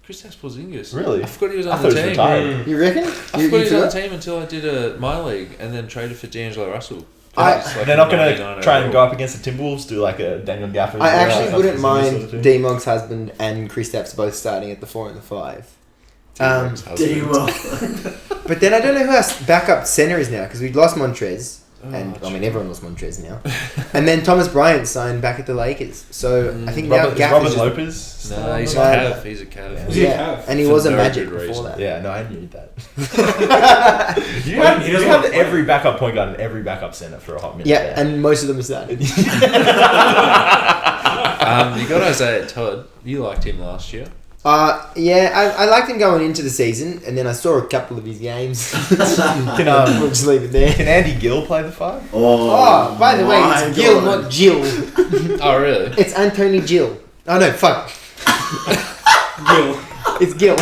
Kristaps Porzingis. Really? I forgot he was I on thought the he was team. retired. You reckon? I forgot he was on the team until I did a my league and then traded for D'Angelo Russell. They're not going to try and go up against the Timberwolves, do like a Daniel Gafford. I actually wouldn't mind sort of thing. D-Mog's husband and Kristaps both starting at the 4 and the 5. But then I don't know who our backup center is now because we've lost Montrez, and I mean everyone lost Montrez now. And then Thomas Bryant signed back at the Lakers, so I think now Robert, Gaff Robert is just, Lopez. No, he's a No. Cav. He's a Cav. yeah, and he For was a no Magic good before reason. that. Yeah, no, I knew that. He you doesn't have want to play. every backup point guard and every backup center for a hot minute. Yeah, there. and most of them are starting. You got Isaiah Todd. You liked him last year. Yeah, I liked him going into the season, and then I saw a couple of his games. We'll just leave it there. Can Andy Gill play the 5? Oh, by the way, it's Gil, not Jill. Oh, really? It's Anthony Jill. Oh no, fuck. Gil. It's Gil.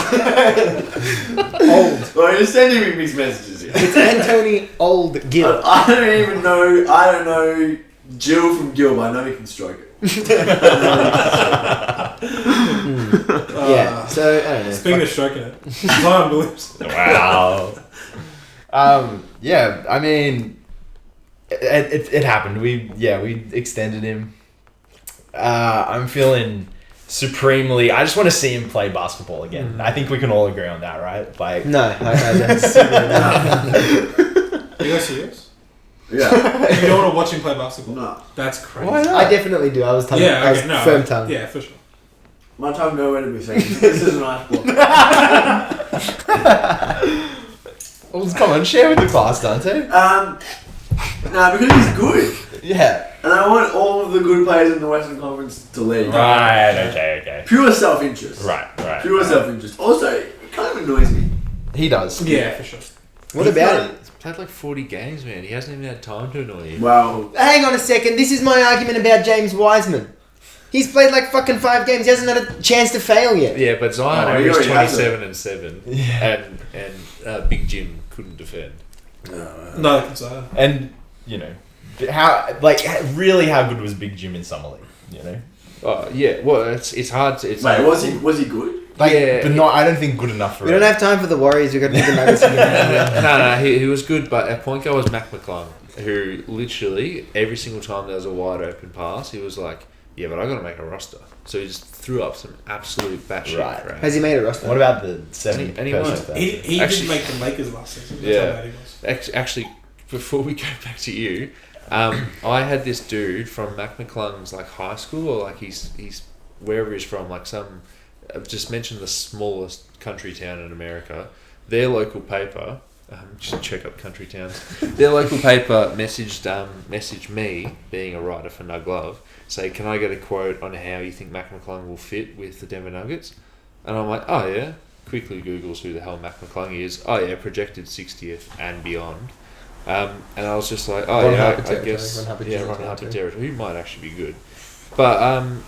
Old. Well, you're sending me mixed messages here. It's Anthony Old Gil. I don't know Jill from Gil, but I know he can stroke it. Yeah, so I don't know. Speaking of stroking it, Zion Williams. Wow. Yeah, I mean, it happened. We extended him. I'm feeling supremely. I just want to see him play basketball again. I think we can all agree on that, right? Like, No, I don't. Are you guys serious? Yeah. You don't want to watch him play basketball? No. That's crazy. Why not? I definitely do. I was tongue. Yeah, I was okay, no. firm tongue. Yeah, for sure. My tongue nowhere to be seen. This is an ice block. well, come on, share with the class, Dante. Because he's good. Yeah. And I want all of the good players in the Western Conference to leave. Right. Okay. Pure self-interest. Right. Pure self-interest. Also, it kind of annoys me. He does. Yeah, for sure. What about it? He's played like 40 games, man. He hasn't even had time to annoy you. Well, Hang on a second. This is my argument about James Wiseman. He's played like fucking 5 games. He hasn't had a chance to fail yet. Yeah, but Zion he averaged already has 27 and 7. And Big Jim couldn't defend. No concern. And how good was Big Jim in summer league? Oh yeah, well it's hard to. It's Wait, like, was he good? But not. I don't think good enough for. We don't have time for the Warriors. We've got to do the Nuggets again. no, he was good, but our point guard was Mac McClung, who literally every single time there was a wide open pass, he was like, "Yeah, but I got to make a roster." So he just threw up some absolute batshit crap. Has he made a roster? What about the 7 And he won. He Actually- didn't make the Lakers last season. That's Yeah. how bad he was. Actually, before we go back to you, I had this dude from Mac McClung's like high school or like he's wherever he's from, like some. I've just mentioned the smallest country town in America. Their local paper, just check up country towns. Their local paper messaged me, being a writer for Nug Love, say, "Can I get a quote on how you think Mac McClung will fit with the Denver Nuggets?" And I'm like, "Oh yeah." Quickly Googles who the hell Mac McClung is. Oh yeah, projected 60th and beyond. And I was just like, oh Ron yeah, Harper I territory, guess Ron Harper Ron territory. Harper territory. He might actually be good. But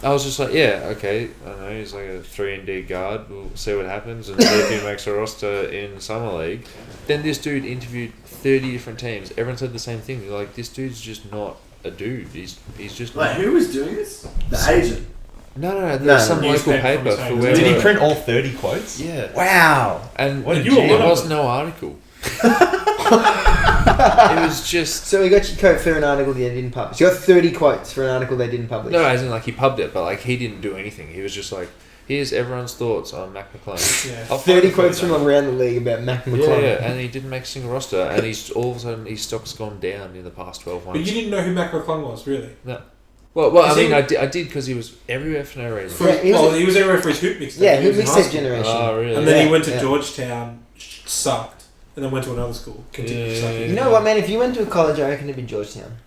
I was just like, yeah, okay. I don't know, he's like a 3-and-D guard. We'll see what happens and see if he makes a roster in Summer League. Then this dude interviewed 30 different teams. Everyone said the same thing. They're like, this dude's just not a dude. He's just Like, not. who was doing this? The agent. No, there's some no. local Newspaper paper from for Spain. where. Did he print all 30 quotes? Yeah. Wow. And What a it genius. was no article. It was just. So he got your quote for an article they didn't publish. You got 30 quotes for an article they didn't publish. No, as in like he pubbed it, but like he didn't do anything. He was just like, here's everyone's thoughts on Mac McClung. Yeah. I'll 30 find quotes it. from around the league about Mac McClung. Yeah, and he didn't make a single roster, and he's all of a sudden his stock's gone down in the past 12 But months. you didn't know who Mac McClung was, really? No. Well, I Is mean, he- I did because he was everywhere for no reason. Yeah, he was he was everywhere for his hoop mixtape. Yeah, he was in mixed high that school. generation. Oh, really? And then Yeah, he went to yeah. Georgetown, sucked, and then went to another school. Continued Yeah. sucking. You know what, man? If you went to a college, I reckon it'd be Georgetown.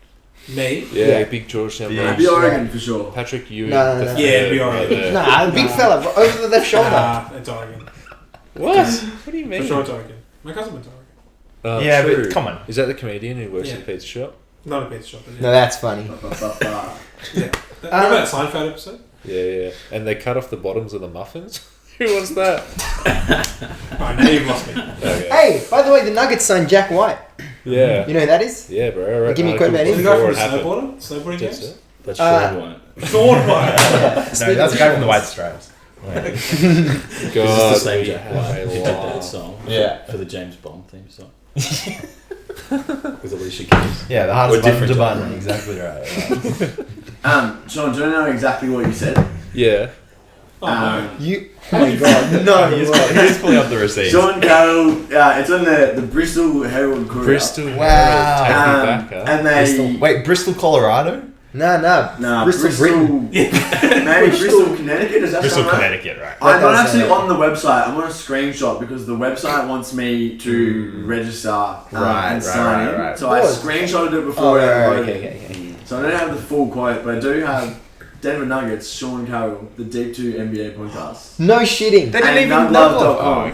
Me? Yeah, Yeah. big Georgetown. Yeah. Bronx. It'd be Oregon for sure. Patrick Ewing. No, no, the no. third. Yeah, it'd be Oregon. Nah, a big fella over the left shoulder. Nah, it's Oregon. What? What do you mean? For sure it's Oregon. My cousin went to Oregon. Yeah, true. but come on. Is that the comedian who works Yeah. at the pizza shop? Not a pizza shop, but yeah. No, that's funny. Ba-ba-ba-ba. Yeah. Remember that Seinfeld episode? Yeah. And they cut off the bottoms of the muffins? Who wants that? Alright, now you've lost me. Okay. Hey, by the way, the Nuggets signed Jack White. Yeah. You know who that is? Yeah, bro. I read Give me a an quote about article him. The guy before from it happened. snowboarding That's games? it. That's Uh, Sean White. Sean White. No, that's the guy from the White Stripes. God, This is the same we Jack have White. a He did lot. that song Yeah. for the James Bond theme song. With Alicia Keys. Yeah, the hardest Or button to different button. genre. Exactly right. Sean, do you know exactly what you said? Yeah. Oh, no. You. Oh my god. No, He is pulling up the receipts. Sean Carroll, it's on the Bristol Herald Courier. Bristol. Wow. Herald, take me back, huh? And they... Bristol. Wait, Bristol, Colorado? No. Nah, Bristol, Britain. Maybe Bristol, Connecticut, is that Bristol, sound right? Connecticut, right? I'm not That does actually sound on the website. I'm on a screenshot because the website wants me to register Right, and sign in. right. So I Pause. screenshotted it Oh, before it right, loaded. okay. So I don't have the full quote, but I do have Denver Nuggets, Sean Carroll, the Deep 2 NBA podcast. No shitting. They didn't And even nuglove.com.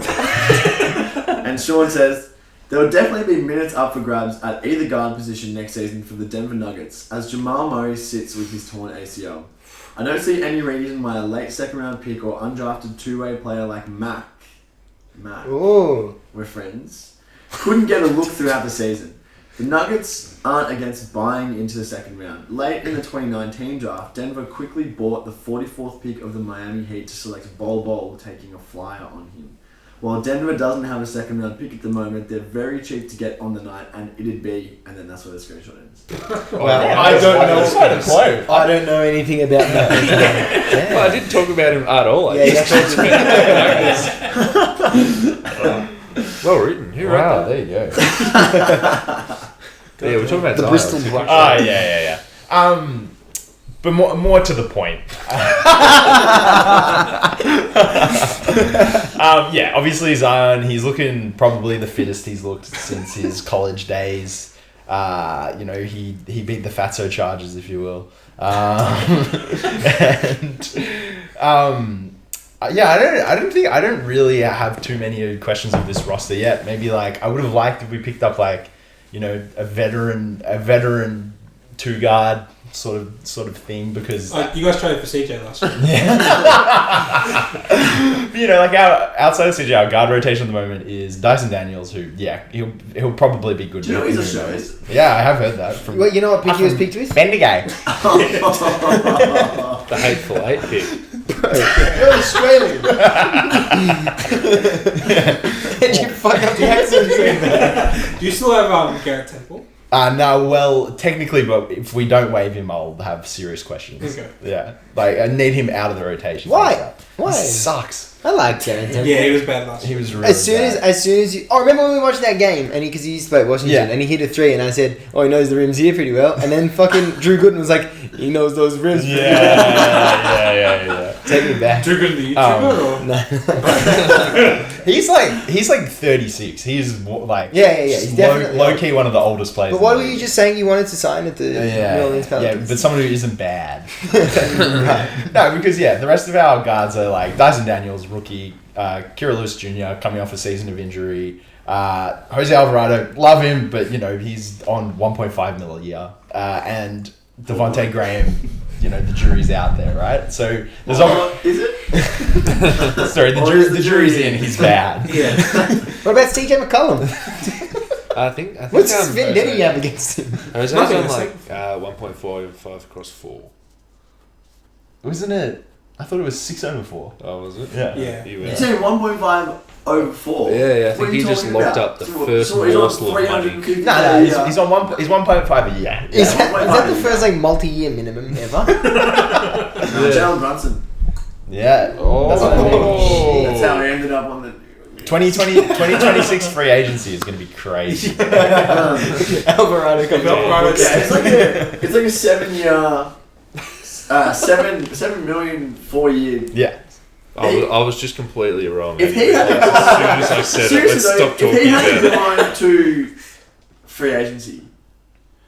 And Sean says, there will definitely be minutes up for grabs at either guard position next season for the Denver Nuggets, as Jamal Murray sits with his torn ACL. I don't see any reason why a late second round pick or undrafted two-way player like Mac, Ooh. we're friends, couldn't get a look throughout the season. The Nuggets aren't against buying into the second round. Late in the 2019 draft, Denver quickly bought the 44th pick of the Miami Heat to select Bol Bol, taking a flyer on him. While Denver doesn't have a second round pick at the moment, they're very cheap to get on the night, and it'd be, and then that's where the screenshot ends. Well, I don't know. Quite a quote. I don't know anything about that. Well, I didn't talk about him at all. Yeah, you actually Well written. Who wrote Wow, that? there you go. Yeah, we're talking about The Zion. Bristol It's a Black- Oh, yeah. But more to the point. Yeah, obviously Zion, he's looking probably the fittest he's looked since his college days. He beat the Fatso Chargers, if you will. I don't really have too many questions of this roster yet. Maybe I would have liked if we picked up a veteran two guard sort of thing because You guys traded for CJ last year. you know, like our outside of CJ, our guard rotation at the moment is Dyson Daniels, who he'll probably be good. Do you know with he's who a knows. show? Yeah, I have heard that from. Well, you know what pick he was picked with? Bendigay. The hateful eight pick. You're Australian. Did you fuck up the accent? Do you still have Garrett Temple? No, well, technically, but if we don't waive him, I'll have serious questions. Okay. Yeah, like I need him out of the rotation. Why? Why? He sucks. I like Darren Temple. Yeah, he was bad last He year. was really As soon bad. as you, remember when we watched that game and because he used to play Washington Yeah. and he hit a 3 and I said, oh, he knows the rims here pretty well, and then fucking Drew Gooden was like, he knows those rims. pretty well." Yeah. Take me back. Drew Gooden, the YouTuber, or? No. He's like 36. He's like Yeah. He's definitely low key one of the oldest players. But in what the were you league. just saying you wanted to sign at the New Orleans Yeah, Pelicans? but someone who isn't bad. No, because the rest of our guards are like Dyson Daniels, rookie, Kira Lewis Jr. coming off a season of injury, Jose Alvarado, love him, but he's on 1.5 mil a year, and Devontae Graham. The jury's out there, right? So there's Is it? sorry, Or is the jury's in. He's bad. Yeah. What about CJ McCollum? I think What's this vendetta you have against him? Jose's Nothing, on it's like 1.45 across 4. Wasn't it? I thought it was 6 over 4. Oh, was it? Yeah. Yeah. You You're went. saying 1.5 over 4? Yeah, I What think are he you just talking locked about? up the So first he's on morsel of money. 350 No, he's on 1.5 a year. Is that the 1.5. first multi-year minimum ever? Jalen Brunson. Yeah. Oh. That's what I mean. That's how we ended up on the... 2026 free agency is going to be crazy. Alvarado comes Alvarado. in. Yeah, it's like a 7-year... 7 million 4-year. Yeah. I was just completely wrong. If he had as soon as I said it, let's stop if talking he had about it. gone to free agency,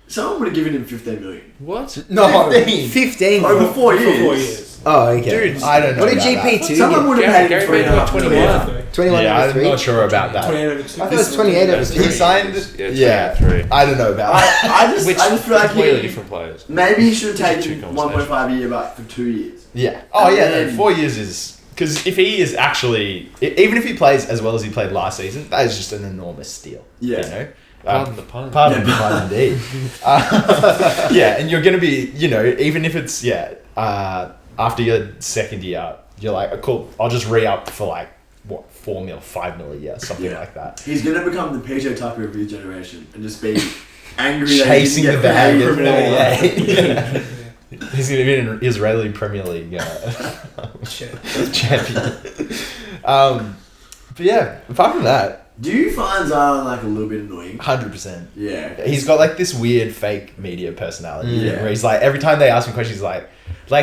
someone would have given him 15 million What? No, 15. 15. over 4 years. For 4 years. Oh, okay. Dude, I don't know. What did about that. GP2 Someone get? would have paid Gary him Payton got 3.5 21. million. 21 Yeah, over I'm 3? not sure about that. 28 over 2. I thought it was 28 over That's 3. He signed. Yeah, Yeah. 23. I don't know about that. I just Which feel like completely he, different players. maybe he should have Which is taken two 1.5 a year back for 2 years. Yeah. Oh, yeah. No, And- 4 years is. Because if he is actually. Even if he plays as well as he played last season, that is just an enormous steal. Yeah. Pardon the pun. Pardon the pun, indeed. Yeah, and you're going to be, even if it's, after your second year, you're like, oh, cool, I'll just re-up for 4 mil, 5 mil a year, something Yeah. like that. He's going to become the PJ Tucker of his generation and just be angry Chasing the that he bag. didn't get paid for more. Yeah. He's going to be an Israeli Premier League champion. But yeah, apart from that, Do you find Zion a little bit annoying? 100%. Yeah. He's got this weird fake media personality Yeah. where he's every time they ask him questions, he's like,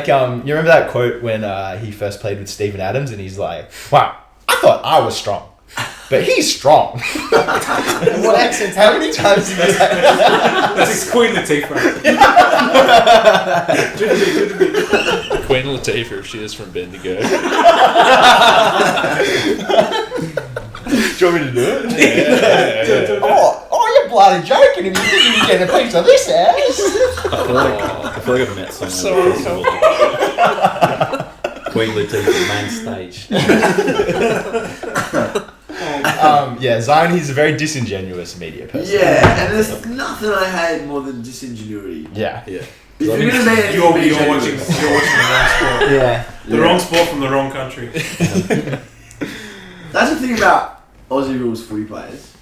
you remember that quote when he first played with Steven Adams and he's like, wow, I thought I was strong, but he's strong. What accent? How many times did you say that? That's his Queen Latifah. Queen Latifah, if she is from Bendigo. Do you want me to do it? Yeah. Oh, you're bloody joking if you think you can get a piece of this ass. I feel like I've met someone. So Queen Latifah main stage. Yeah, Zion, he's a very disingenuous media person. Yeah, and there's nothing I hate more than disingenuity. Yeah. Yeah. If you're going to be anything, You're be watching genuine. the wrong sport. Yeah. The wrong sport from the wrong country. That's the thing about Aussie rules footy players.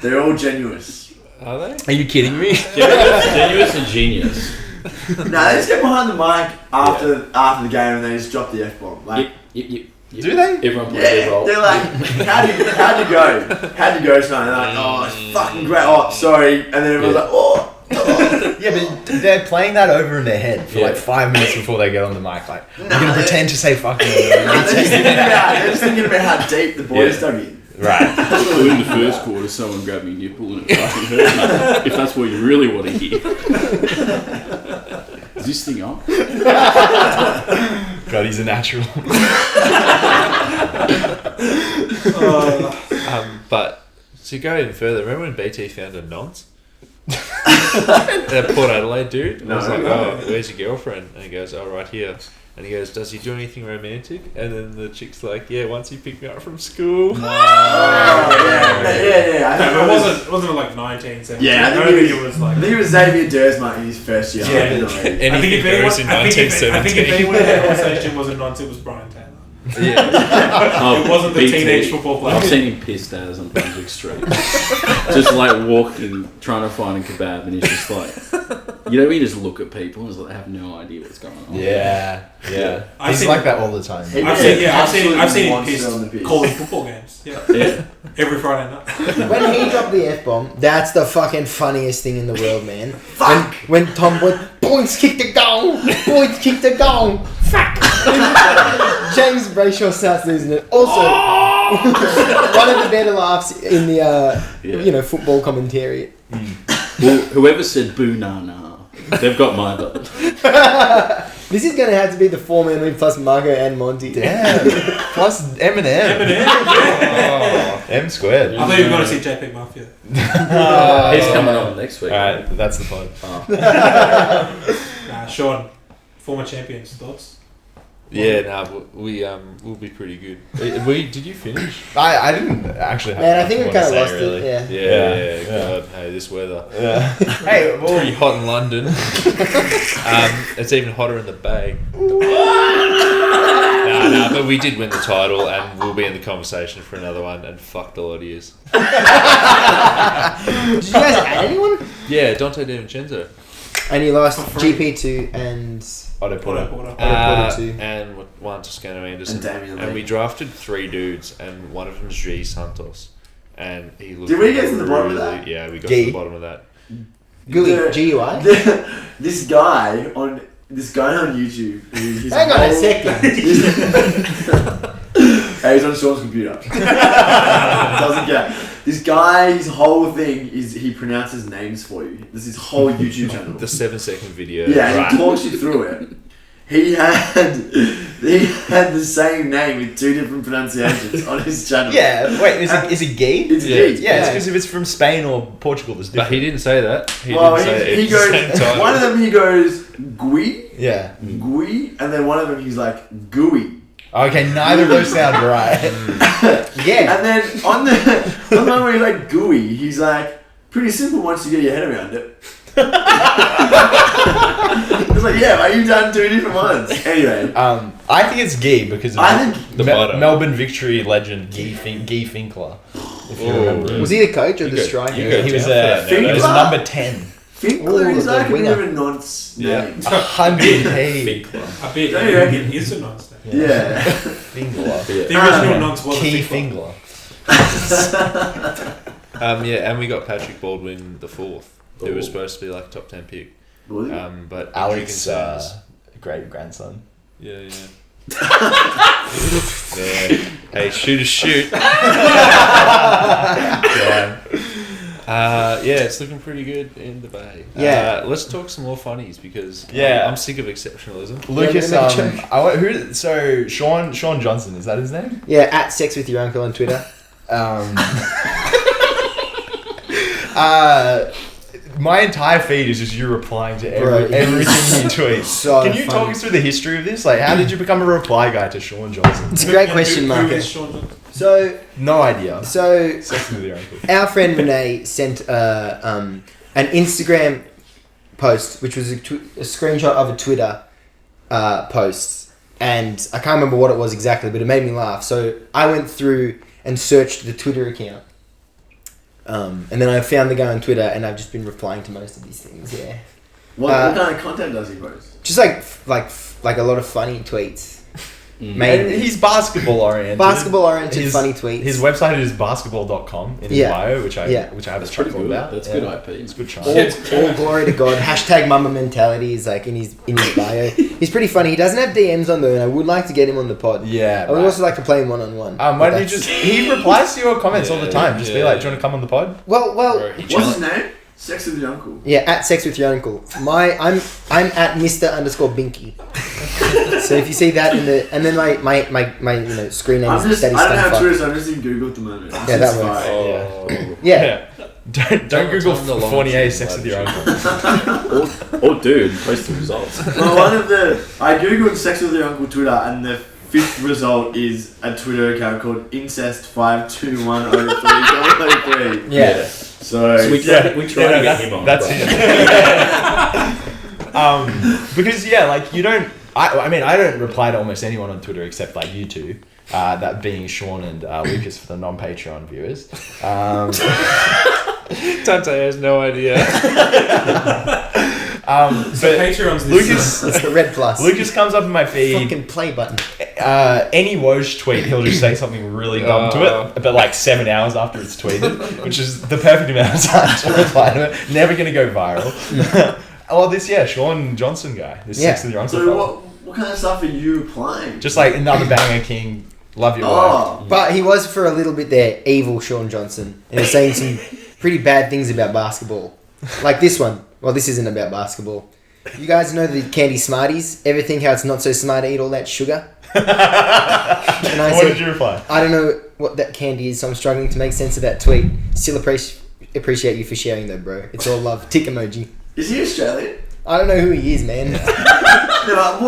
They're all genuous. Are they? Are you kidding me? Genuous and genius. No, they just get behind the mic after the game and they just drop the F-bomb. Do they? Everyone plays their Yeah, role. they're like, how'd you go? How'd you go tonight? They're like, oh, it's fucking great. Oh, sorry. And then everyone's like, oh. Yeah, but they're playing that over in their head for 5 minutes before they get on the mic. I'm going to pretend to say fucking. They're just thinking about how deep the boys dug in. Right. Well, in the first quarter, someone grabbed me nipple and it fucking hurt me. If that's what you really want to hear. Is this thing on? God, he's a natural. But to go even further, remember when BT found a nonce? That Port Adelaide dude. And I was No. like, oh, where's your girlfriend? And he goes, oh, right here. And he goes, does he do anything romantic? And then the chick's like, yeah, once he picked me up from school. Yeah. I think No, it wasn't like 1970. Yeah, I don't think think it was like. I think it was Xavier Dersma in his first year. Yeah. Anything goes in I think if 1917. anyone had a conversation wasn't nonsense, it was Brian Taylor. Oh, It wasn't the BT. teenage football player. I've seen him pissed as on Brunswick Street. Just like walking, trying to find a kebab, and he's just like, you know, when you just look at people and it's like they have no idea what's going on. Yeah. I've He's seen- like that all the time. I've seen him monster on the pissed pitch. calling football games. Yeah. Yeah. Every Friday night. When he dropped the F-bomb, that's the fucking funniest thing in the world, man. Fuck! When Tom Boyd's kicked the goal! Boyd kicked the goal! Fuck! James Brayshaw starts losing it. Also, one of the better laughs in the, football commentary. Well, whoever said boo nah nah, they've got my vote. This is going to have to be the 4-man league plus Marco and Monty. Damn. Plus Eminem. M squared. I thought you were going to see JP Mafia. He's coming on next week. Alright, that's the pod. Sean, former champions, thoughts? Yeah, we'll be pretty good. Did you finish? I didn't actually have Man, I think we much to kind of say, lost really. it. Yeah. Yeah. God, hey, this weather. Yeah. Hey, well, Pretty hot in London. It's even hotter in the Bay. No, but we did win the title, and we'll be in the conversation for another one. And fucked a lot of years. Did you guys add anyone? Yeah, Dante DiVincenzo. And you lost GP2 and Otto Porter. Porter too. And one Toscano Anderson. And Damian Lee. we drafted 3 dudes, and one of them is G Santos. And he looked. Did we get to the bottom of that? Yeah, we got Gee. to the bottom of that. GUI. The- GUI? This guy on YouTube. His Hang on a whole- second. Hey, he's on Sean's computer. Doesn't get. This guy, his whole thing is he pronounces names for you. This is his whole YouTube channel. The 7-second video. Yeah, Right. he talks you through it. He had the same name with 2 different pronunciations on his channel. Yeah, wait, is it gay? It's Yeah. G. Yeah, it's because if it's from Spain or Portugal, it's But different. he didn't say that. He Well, didn't say it. he It's the same goes. title. One of them he goes Gui, Yeah. and then one of them he's like Gooey. Okay, neither of those sound right. Yeah. And then on the one where he's like gooey, he's like, pretty simple once you get your head around it. It's like, yeah, but you've done 2 different ones. Anyway, I think it's Guy because of I think the bottom. Melbourne victory legend Guy Finkler. If you remember. Was he the coach or the go- striker? you go He was down for that, he was Finkler? number 10. Finkler Ooh, is the like a bit winger. of a nonce name. 100p. I bet Don't you reckon? he is a nonce. Yeah. Fingler. The original nonce was Key a Finkler. Fingler. Yeah, and we got Patrick Baldwin the 4th, who was supposed to be like a top 10 pick. Was it? But Alex, concerns. great grandson. Yeah. Yeah. Hey, shoot. Yeah, it's looking pretty good in the Bay. Yeah. Let's talk some more funnies because Yeah. I'm sick of exceptionalism. Lucas, Yeah, we're gonna make a so Sean Johnson, is that his name? Yeah, at Sex With Your Uncle on Twitter. My entire feed is just you replying to Bro, everything you tweet. so Can you talk funny. us through the history of this? Like, how did you become a reply guy to Sean Johnson? It's a great question, Who Marco. is Sean Johnson? So, No idea. so Sex with your uncle. our friend Renee sent an Instagram post, which was a screenshot of a Twitter post, and I can't remember what it was exactly, but it made me laugh. So I went through and searched the Twitter account, and then I found the guy on Twitter, and I've just been replying to most of these things. Yeah, What kind of content does he post? just like a lot of funny tweets. And Mainly he's basketball oriented. basketball oriented, funny tweets. His website is basketball.com in his Yeah. bio, which I Yeah. have a Pretty chuckle good. about. That's Yeah. good IP. It's good chance. all glory to God. Hashtag Mama Mentality is like in his bio. He's pretty funny. He doesn't have DMs on though, and I would like to get him on the pod. Yeah. I would right. also like to play him 1-on-1. Why don't you just? He replies to your comments all the time. Just be Yeah. like, "Do you want to come on the pod?" Well, What's his name? Sex with your uncle. yeah. At Sex With Your Uncle. I'm at Mr_Binky. So if you see that and then my screen name I'm is just, Daddy I don't have Stunfuck. Twitter, so I'm just in Google at the moment. Yeah, that works. Oh. Yeah. Don't Google Fournier sex with your uncle. Or dude, post the results. Well, I googled sex with your uncle Twitter, and the 5th result is a Twitter account called incest52103033. Yeah. So we try to get him on. That's it. Because like you don't. I mean, I don't reply to almost anyone on Twitter except like you two. That being Sean and Lucas for the non-Patreon viewers. Dante has no idea. So Patreon's Lucas. It's the red plus. Lucas comes up in my feed. Fucking play button. Any Woj tweet, he'll just say something really dumb to it, but like 7 hours after it's tweeted, which is the perfect amount of time to reply to it. Never gonna go viral. Sean Johnson guy. This sex with your uncle. So what kind of stuff are you playing? Just like another banger king. Love your wife. But he was for a little bit there, evil Sean Johnson, and he's saying some pretty bad things about basketball. Like this one. Well, this isn't about basketball. You guys know the candy Smarties? Ever think how it's not so smart to eat all that sugar? And I What did you reply? I don't know what that candy is, so I'm struggling to make sense of that tweet. Still appreciate you for sharing though, bro. It's all love. Tick emoji. Is he Australian? I don't know who he is, man. No,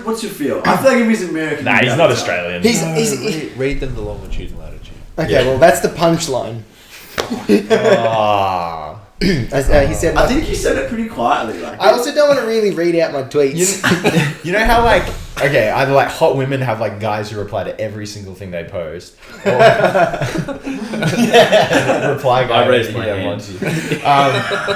what's your feel? I feel like if he's American... Nah, he's not Australian. He's Read them the longitude and latitude. okay, well, that's the punchline. He said, I think he said it pretty quietly. Like, I also don't want to really read out my tweets. You know how either like hot women have like guys who reply to every single thing they post. Or reply guy. I raised my hand. Monty.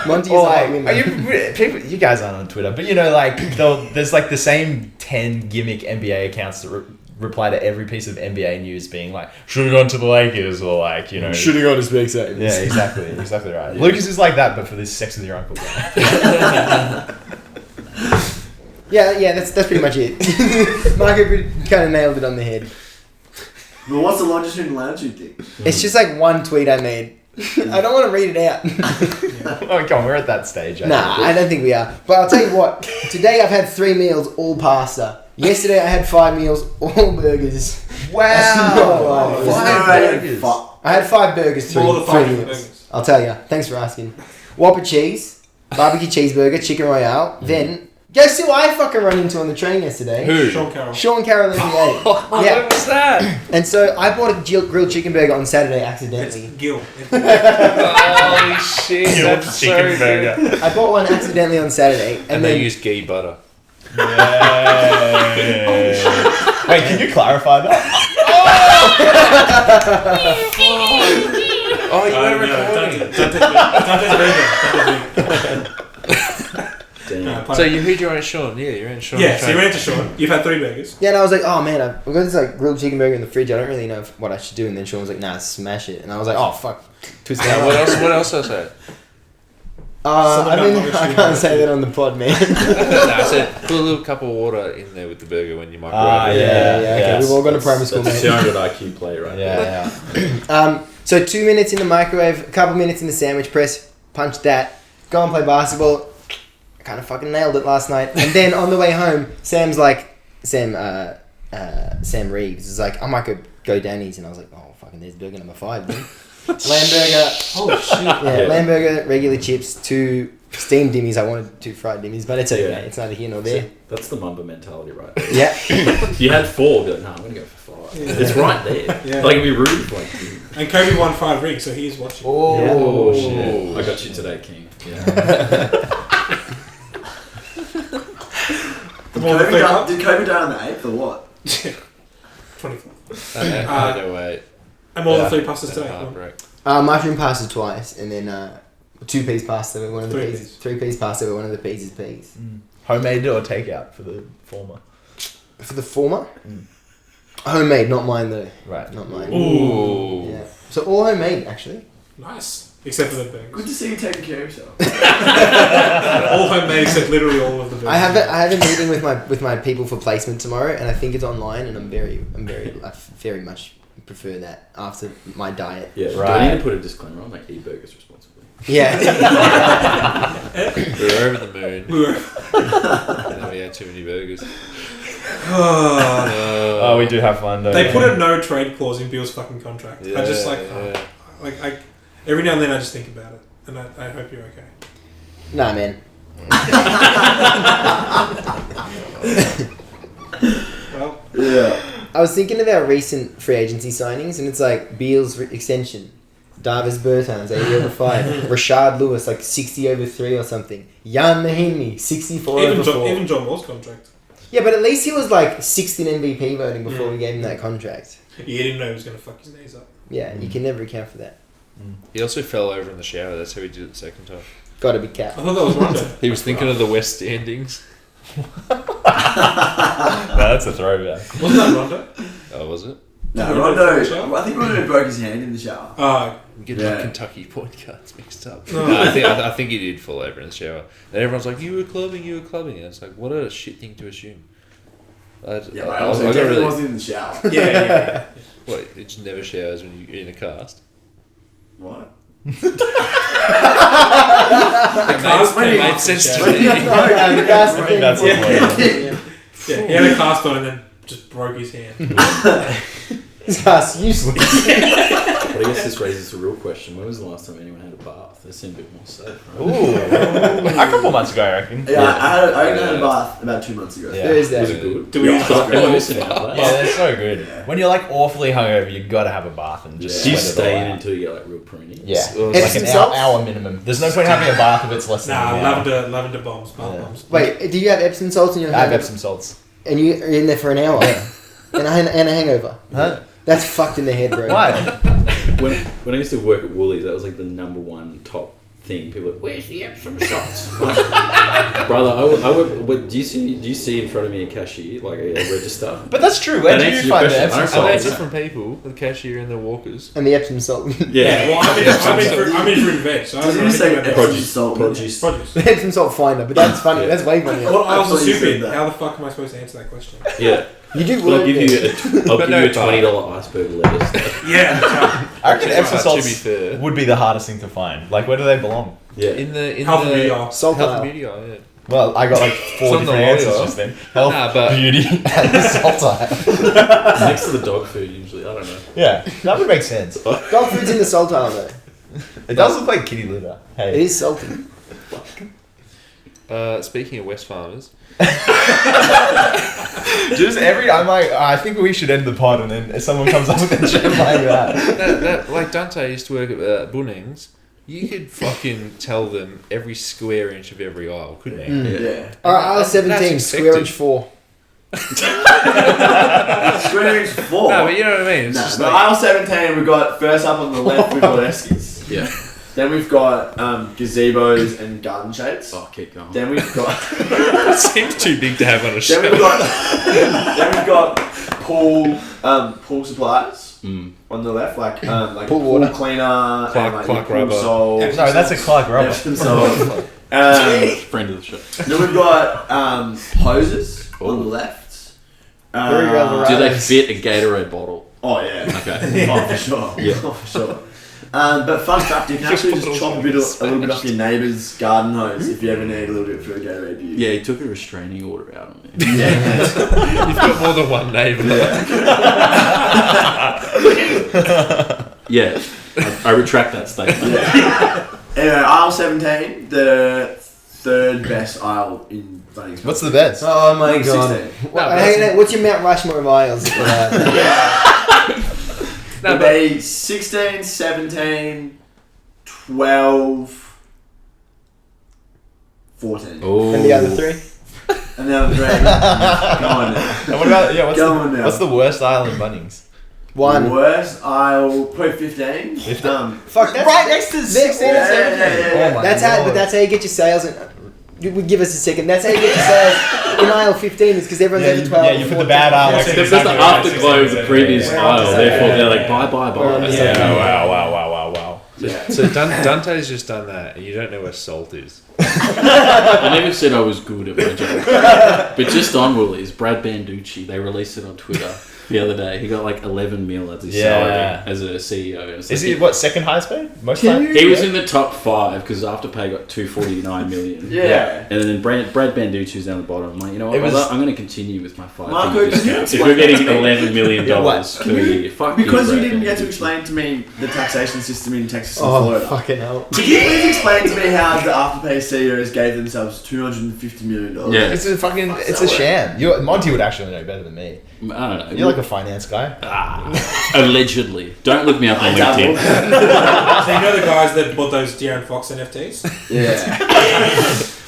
Monty's Or like like, women. you guys aren't on Twitter, but you know, like there's like the same 10 gimmick NBA accounts that reply to every piece of NBA news, being like, should have gone to the Lakers, or like, you know, Should have gone to Speak Saints. yeah, exactly right. Lucas is like that, but for this sex with your uncle guy. Yeah, that's pretty much it. Marco kind of nailed it on the head. but what's the longitude and latitude thing? It's just like one tweet I made. I don't want to read it out. Oh, come on, we're at that stage. Nah, I don't think we are. But I'll tell you what. Today I've had 3 meals, all pasta. Yesterday I had 5 meals, all burgers. Wow. That's not right. I had 5 burgers, 3 More than 5 meals. burgers. I'll tell you. Thanks for asking. Whopper cheese, barbecue cheeseburger, chicken royale. Then, guess who I fucking run into on the train yesterday? Who? Sean Carroll. Sean Carroll NBA. What was that? And so I bought a grilled chicken burger on Saturday accidentally. Gil. Holy shit, that's so chicken good. burger. I bought one accidentally on Saturday, And they use ghee butter. Yeah. Wait, can you clarify that? Oh, you were recording. So you heard your own Sean? Yeah, you're in Sean. Yeah, so you went into Sean. You've had 3 burgers. Yeah, and I was like, oh man, I've got this like grilled chicken burger in the fridge. I don't really know what I should do. And then Sean was like, nah, smash it. And I was like, oh fuck. Twist Now, what else I said? I can't say that on the pod, man. No, I said put a little cup of water in there with the burger when you microwave it. Yeah. Okay, we've all gone to primary school, That's mate. a 200 IQ play, right? Yeah. So 2 minutes in the microwave, a couple minutes in the sandwich press, punch that, go and play basketball. I kind of fucking nailed it last night. And then on the way home, Sam Reeves is like, I might go Danny's, and I was like, oh fucking, there's burger number 5, dude. Lamb burger. Oh shit. Yeah, lamb burger, regular chips, 2 steamed dimmies. I wanted 2 fried dimmies, but it's okay. Yeah. It's neither here nor there. That's the Mamba mentality, right? There. Yeah. If you had 4, be like, nah, I'm gonna go for 5. Yeah. It's right there. Yeah. Like, it'd be rude. Like, And Kobe won 5 rings, so he's watching. Oh, shit. I got you today, King. Yeah. Did Kobe die on the 8th or what? 24. No, wait. And all the 3 pastas today. Heartbreak. Mushroom pasta twice, and then 2-piece pasta with one of the 3 peas. piece. 3-piece pasta with one of the peas is peas. Homemade or takeout for the former? For the former, homemade, not mine though. Right. Not mine. Ooh. Yeah. So all homemade actually. Nice. Except for the burgers. Good to see you taking care of yourself. All homemade except literally all of the burgers. I have a meeting with my people for placement tomorrow, and I think it's online, and I very much prefer that after my diet. Yeah, do I Right. need to put a disclaimer on? Like, eat burgers responsibly. Yeah. We were over the moon. We were. And then we had too many burgers. Oh, we do have fun though. They put a no trade clause in Bill's fucking contract. I just Yeah. Every now and then I just think about it, and I hope you're okay. Nah, man. Well, Yeah. I was thinking about recent free agency signings, and it's like Beal's extension, Davis Bertans 80 over 5, Rashard Lewis like 60 over 3 or something, Jan Mahinmi 64 over 4. even John Wall's contract. Yeah, but at least he was like 6th in MVP voting before we gave him that contract. He didn't know he was going to fuck his knees up. Yeah, you can never account for that. He also fell over in the shower. That's how he did it the second time. Gotta be capped. I thought that was Rondo. He was thinking of the West standings. No, that's a throwback. Wasn't that Rondo? Oh, was it? No, Did he Rondo. go in the shower? I think Rondo broke his hand in the shower. Oh, I'm getting my Kentucky point cards mixed up. No. No, I think he did fall over in the shower. And everyone's like, you were clubbing. And it's like, what a shit thing to assume. Yeah, but I I also got definitely really... wasn't in the shower. yeah. What, it just never showers when you're in a cast? What? It made sense to me. I think that's the point. Yeah, he had a cast on and then just broke his hand. This guy's useless. But I guess this raises a real question. When was the last time anyone had a bath? They seem a bit more safe, right? Ooh, a couple months ago, I reckon. Yeah, I had a bath about 2 months ago. Yeah. There is that. Was it good? Do we Am I missing out? Yeah, they're so good. When you're like awfully hungover, you gotta have a bath and just Do you sweat it stay all in out. until you get like real pruny? Yeah, Well, it's like Epsom an salts? hour minimum. There's no point having a bath if it's less than Nah, an hour. lavender bombs, bath bombs. Wait, do you have Epsom salts in your I have hand? Epsom salts. And you're in there for an hour? and a hangover? Huh? That's fucked in the head, bro. Why? When I used to work at Woolies, that was like the number one top thing. People were like, where's the Epsom shots? Brother, I would, do you see in front of me a cashier, like a register? But that's true. Where That do you answers your find the question. Epsom I Are don't they salts? different people? The cashier and the walkers? And the Epsom salt. Yeah. Well, I'm in fruit and veg, so I Did don't you know say anything about Epsom salt? Produce. produce. The Epsom salt finder, but that's funny. That's way funnier. Well, I was Absolutely stupid. said that. How the fuck am I supposed to answer that question? Yeah. You do But I'll work give there. you a $20 iceberg lettuce. Yeah, that's right. I reckon That's Epsom right, to salts be fair. would be the hardest thing to find. Like, where do they belong? Yeah. In the Health and beauty aisle. Salt health aisle. and beauty aisle, yeah. Well, I got like 4 It's on the different answers logo. just then. Health, Nah, but- beauty, and salt aisle. Next to the dog food, usually. I don't know. Yeah, that would make sense. Dog food's in the salt aisle, though. It does look like kitty litter. It Hey. is salty. Speaking of West Farmers, Just I think we should end the pod and then someone comes up with a gem like that. that like Dante used to work at Bunnings. You could fucking tell them every square inch of every aisle, couldn't you? Yeah. Alright, aisle 17, That's square inch expected. 4. Square inch 4. No, but you know what I mean. It's No, just but like, aisle 17, we've got first up on the left, we've got Eskies. Yeah. Then we've got gazebos and garden shades. Oh, keep going. Then we've got it seems too big to have on a then shelf. we've got pool supplies Mm. on the left, like Pool pool water. cleaner, Clark- and like Clark pool rubber. salt. No, that's a Clark rubber. Epsom salt. Friend of the show. Then we've got hoses on the left. Very relevant. Do they fit a Gatorade bottle? Oh yeah. Okay. Oh for sure. Yeah. Oh for sure. But fun fact, you can actually just chop a little bit off your neighbour's garden hose if you ever need a little bit for a Gatorade to use. Yeah, he took a restraining order out on me. Yeah. You've got more than one neighbour. Yeah. I retract that statement. Yeah. Anyway, aisle 17, the third best aisle in Bunnings. What's the best? Oh my Number god. 16. Hey, what's your Mount Rushmore of aisles? It'd be 16, 17, 12, 14. Oh. And the other 3? And the other 3. Go on now. And what about Go on now. what's the worst aisle in Bunnings? 1. Worst aisle, probably 15. 15. Fuck, that's Right next to 16 and 17. Yeah. Oh my That's God. how, but that's how you get your sales. And you would give us a second. That's how you get your sales in aisle 15. Is because everyone's Yeah, over you, 12. yeah, you put the bad aisle. Yeah, Like, so That's the afterglow of the previous Yeah. aisle, Yeah. therefore they're like, bye. yeah, wow. Yeah. So Dante's just done that, and you don't know where salt is. I never said I was good at my job. But just on Woolies, Brad Banducci, they released it on Twitter the other day. He got like 11 mil as his salary as a CEO. And it's is like he what second highest paid? Most paid? He was in the top 5 because Afterpay got 249 million. Yeah. And then Brad Banducci's down the bottom. I'm like, you know what, It was- brother? I'm going to continue with my 5 Marco, figure can you discount. If explain- you're getting $11 million What? per year, fuck Because you Brad didn't get to Banducci. explain to me the taxation system in Texas Texas and Oh, Florida. fucking hell. Could you please explain to me how the Afterpay CEOs gave themselves $250 million? Yeah. It's a fucking, it's a sham. Monty would actually know better than me. I don't know. You're like a finance guy. Allegedly. Don't look me up on LinkedIn. So you know the guys that bought those De'Aaron Fox NFTs? Yeah.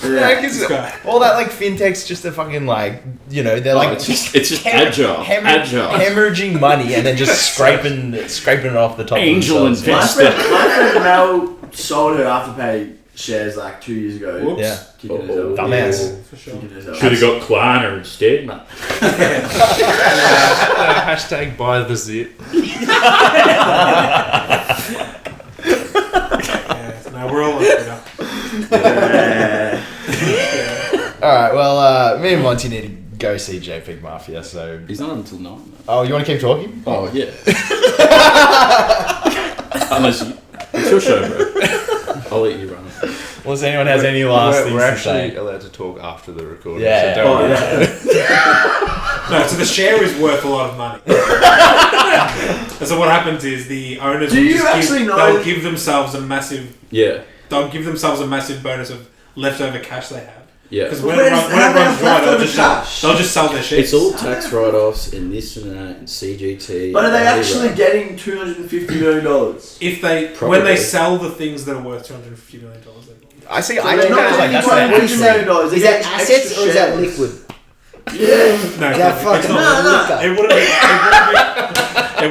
Yeah, 'cause This guy. all that like fintech's just a fucking like, you know, they're like it's just agile. Agile. hemorrhaging money and then just scraping it off the top. Angel of themselves. invest. My friend Mel sold her Afterpay shares like 2 years ago. Whoops. Yeah. Kicking herself. Dumbass. For sure. Kicking herself. Should have got Klarna instead, man. Hashtag buy the zit. Yeah, no, we're all on Twitter. Alright, well, me and Monty need to go see JPEG Mafia, so... He's not until 9. Oh, you want to keep talking? Oh, yeah. Unless you... It's your show, bro. I'll let you run it. Well, does anyone has any last things We're to actually say? allowed to talk after the recording. Yeah. So don't worry. No, so the share is worth a lot of money. And so what happens is the owners Do will you just actually know- they'll give themselves a massive Yeah. bonus of leftover cash they have. Yeah. Because But when it how runs do they dry, have cash? they'll just sell their shares. It's all tax write-offs in this and that and CGT. But are they and actually right. getting $250 million? if they Probably. when they sell the things that are worth $250 million. They will. I see, So I they're think not like that's getting their $250 million. They're Is that getting assets extra or is that shares. liquid? Yeah. No, Is that it's fucking not. liquor? It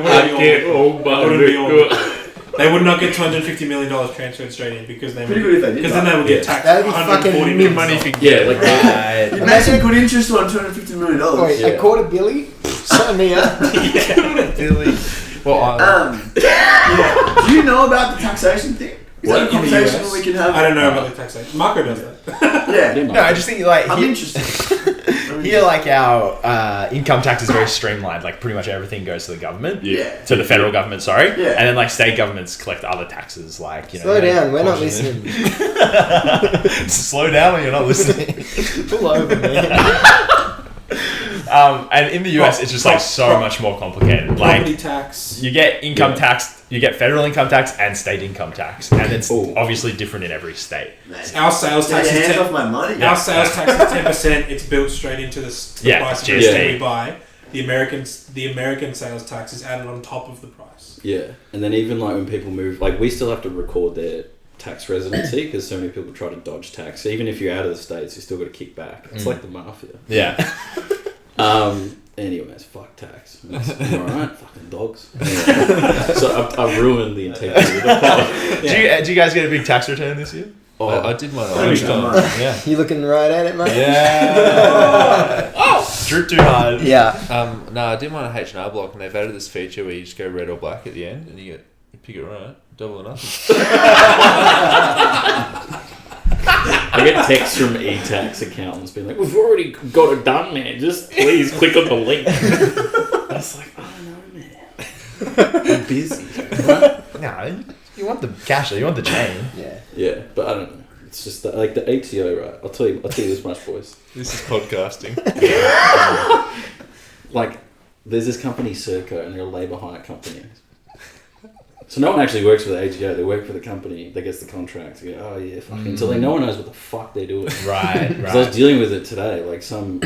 wouldn't be all. They would not get $250 million transferred straight in because they Pretty good if they did because then that. they would get Yeah. taxed. That'd be 140 fucking million money for Yeah, like Right. Imagine good interest on $250 million. Wait, Yeah. a quarter Billy? Sign me up. Billy. Well, Yeah. Do you know about the taxation thing? Is that a In the conversation US? we can have? I don't know about the taxation. Marco does that. Yeah. No, I just think like I'm here, interested. here like our income tax is very streamlined. Like pretty much everything goes to the government. Yeah. To the federal government, sorry. Yeah. And then like state governments collect other taxes, like, you know. Slow down, we're not portions. listening. Slow down when you're not listening. Pull over, man. And in the US, it's just like so much more complicated. Property Like tax. you get income tax, you get federal income tax and state income tax, and it's Ooh. obviously different in every state. Our sales Take tax your is hands 10. off my money. Our sales tax is 10%. It's built straight into the Yeah, price of GST. everything we buy. The American sales tax is added on top of the price. Yeah, and then even like when people move, like we still have to record their tax residency because so many people try to dodge tax. So even if you're out of the States, you still got to kick back. It's like the mafia. Yeah. Anyways, fuck tax. Alright, fucking dogs. Anyway, so I've ruined the integrity of the pod. Do you guys get a big tax return this year? Oh, I did my Thanks, own. John. Yeah. You looking right at it, mate? Yeah. Oh, droop too hard. Yeah. No, I did mine on H&R Block, and they've added this feature where you just go red or black at the end, and you pick it right, double or nothing. I get texts from e-tax accountants being like, "We've already got it done, man. Just please click on the link." I was like, "Oh no, man, I'm busy." No, you want the cash, though. You want the chain. Yeah. Yeah, but I don't know. It's just that, like the ATO, right? I'll tell you this much, boys. This is podcasting. Like, there's this company, Serco, and they're a labour hire company. So no one actually works for the ATO. They work for the company that gets the contract. They go, oh yeah, fucking. Until no one knows what the fuck they're doing. Right, Because I was dealing with it today, like some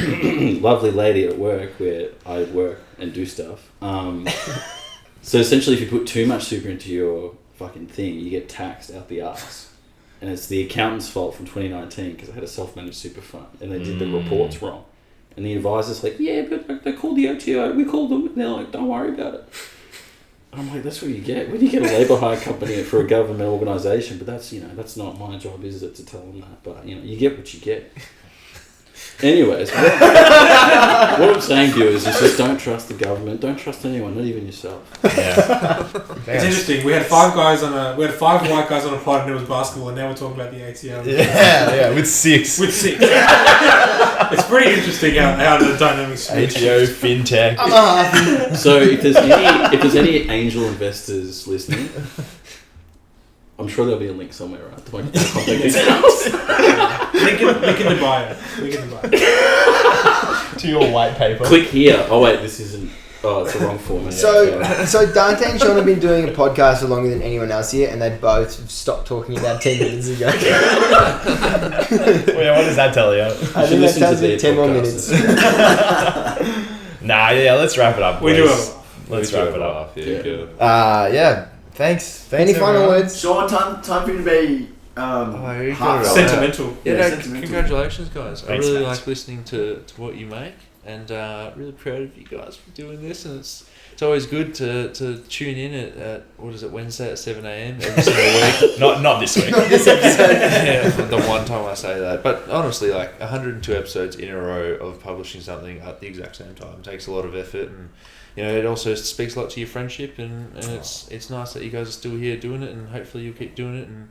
lovely lady at work where I work and do stuff. So essentially, if you put too much super into your fucking thing, you get taxed out the arse. And it's the accountant's fault from 2019 because I had a self-managed super fund and they did the reports wrong. And the advisor's like, yeah, but they called the ATO. We called them. And they're like, don't worry about it. I'm like, that's what you get when you get a labour hire company for a government organisation. But that's, you know, that's not my job, is it, to tell them that? But, you know, you get what you get. Anyways, what I'm saying, viewers, is just don't trust the government. Don't trust anyone, not even yourself. Yeah. It's interesting. We had five white guys on a pod and it was basketball, and now we're talking about the ATO. Yeah, with six. With six. It's pretty interesting how the dynamics switch. ATO, fintech. So if there's any angel investors listening, I'm sure there'll be a link somewhere, right? To my contact details. Link in the bio. Link in the bio. To your white paper. Click here. Oh wait, this isn't. Oh, it's the wrong format. So Dante and Sean have been doing a podcast for longer than anyone else here, and they both stopped talking about 10 minutes ago. Well, yeah, what does that tell you? I think that tells me 10 more minutes. Nah, yeah, let's wrap it up. We boys. do have Let's wrap it up. Yeah, good. Yeah. Thanks. Any final everyone. words? Sean, time for you to be you got heartfelt. it. Sentimental. Yeah, Yeah, no, sentimental. congratulations, guys. Thanks, I really mate. like listening to what you make, and really proud of you guys for doing this. And it's always good to tune in at what is it, Wednesday at 7 a.m. every single week. Not this week. Yeah, the one time I say that. But honestly, like 102 episodes in a row of publishing something at the exact same time takes a lot of effort, and it also speaks a lot to your friendship, and it's nice that you guys are still here doing it, and hopefully you'll keep doing it and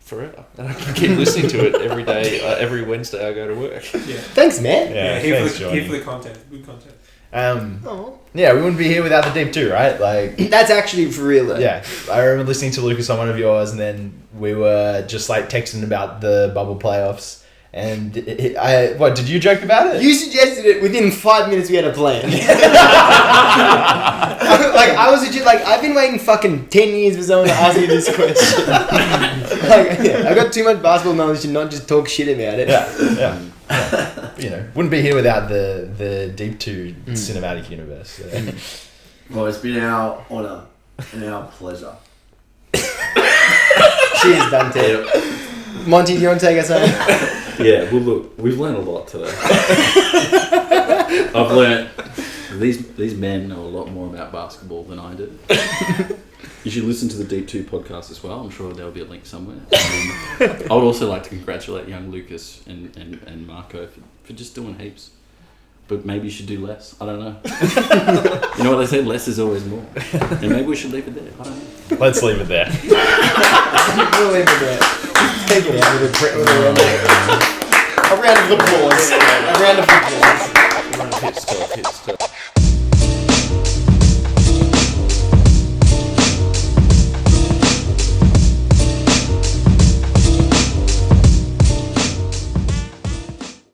forever. And I can keep listening to it every day, every Wednesday I go to work. Yeah. Thanks, man. Yeah, Here thanks, for Johnny. the content. Good content. Oh. Yeah, we wouldn't be here without the deep two, right? Like, That's actually for real, though. yeah, I remember listening to Lucas on one of yours, and then we were just like texting about the bubble playoffs. And what did you joke about it? You suggested it within 5 minutes we had a plan. I was legit I've been waiting fucking 10 years for someone to ask me this question. I got too much basketball knowledge to not just talk shit about it. Yeah. Wouldn't be here without the deep two cinematic universe. So. Well, it's been our honour and our pleasure. Cheers, Dante. Monty, do you want to take us home? Yeah, well, look, we've learned a lot today. I've learned these men know a lot more about basketball than I do. You should listen to the Deep 2 podcast as well. I'm sure there'll be a link somewhere. I would also like to congratulate young Lucas and Marco for just doing heaps. But maybe you should do less. I don't know. You know what they say? Less is always more. And maybe we should leave it there. I don't know. Let's leave it there. We'll leave it there. Take it out with a round of applause. A round of applause. Hit stop.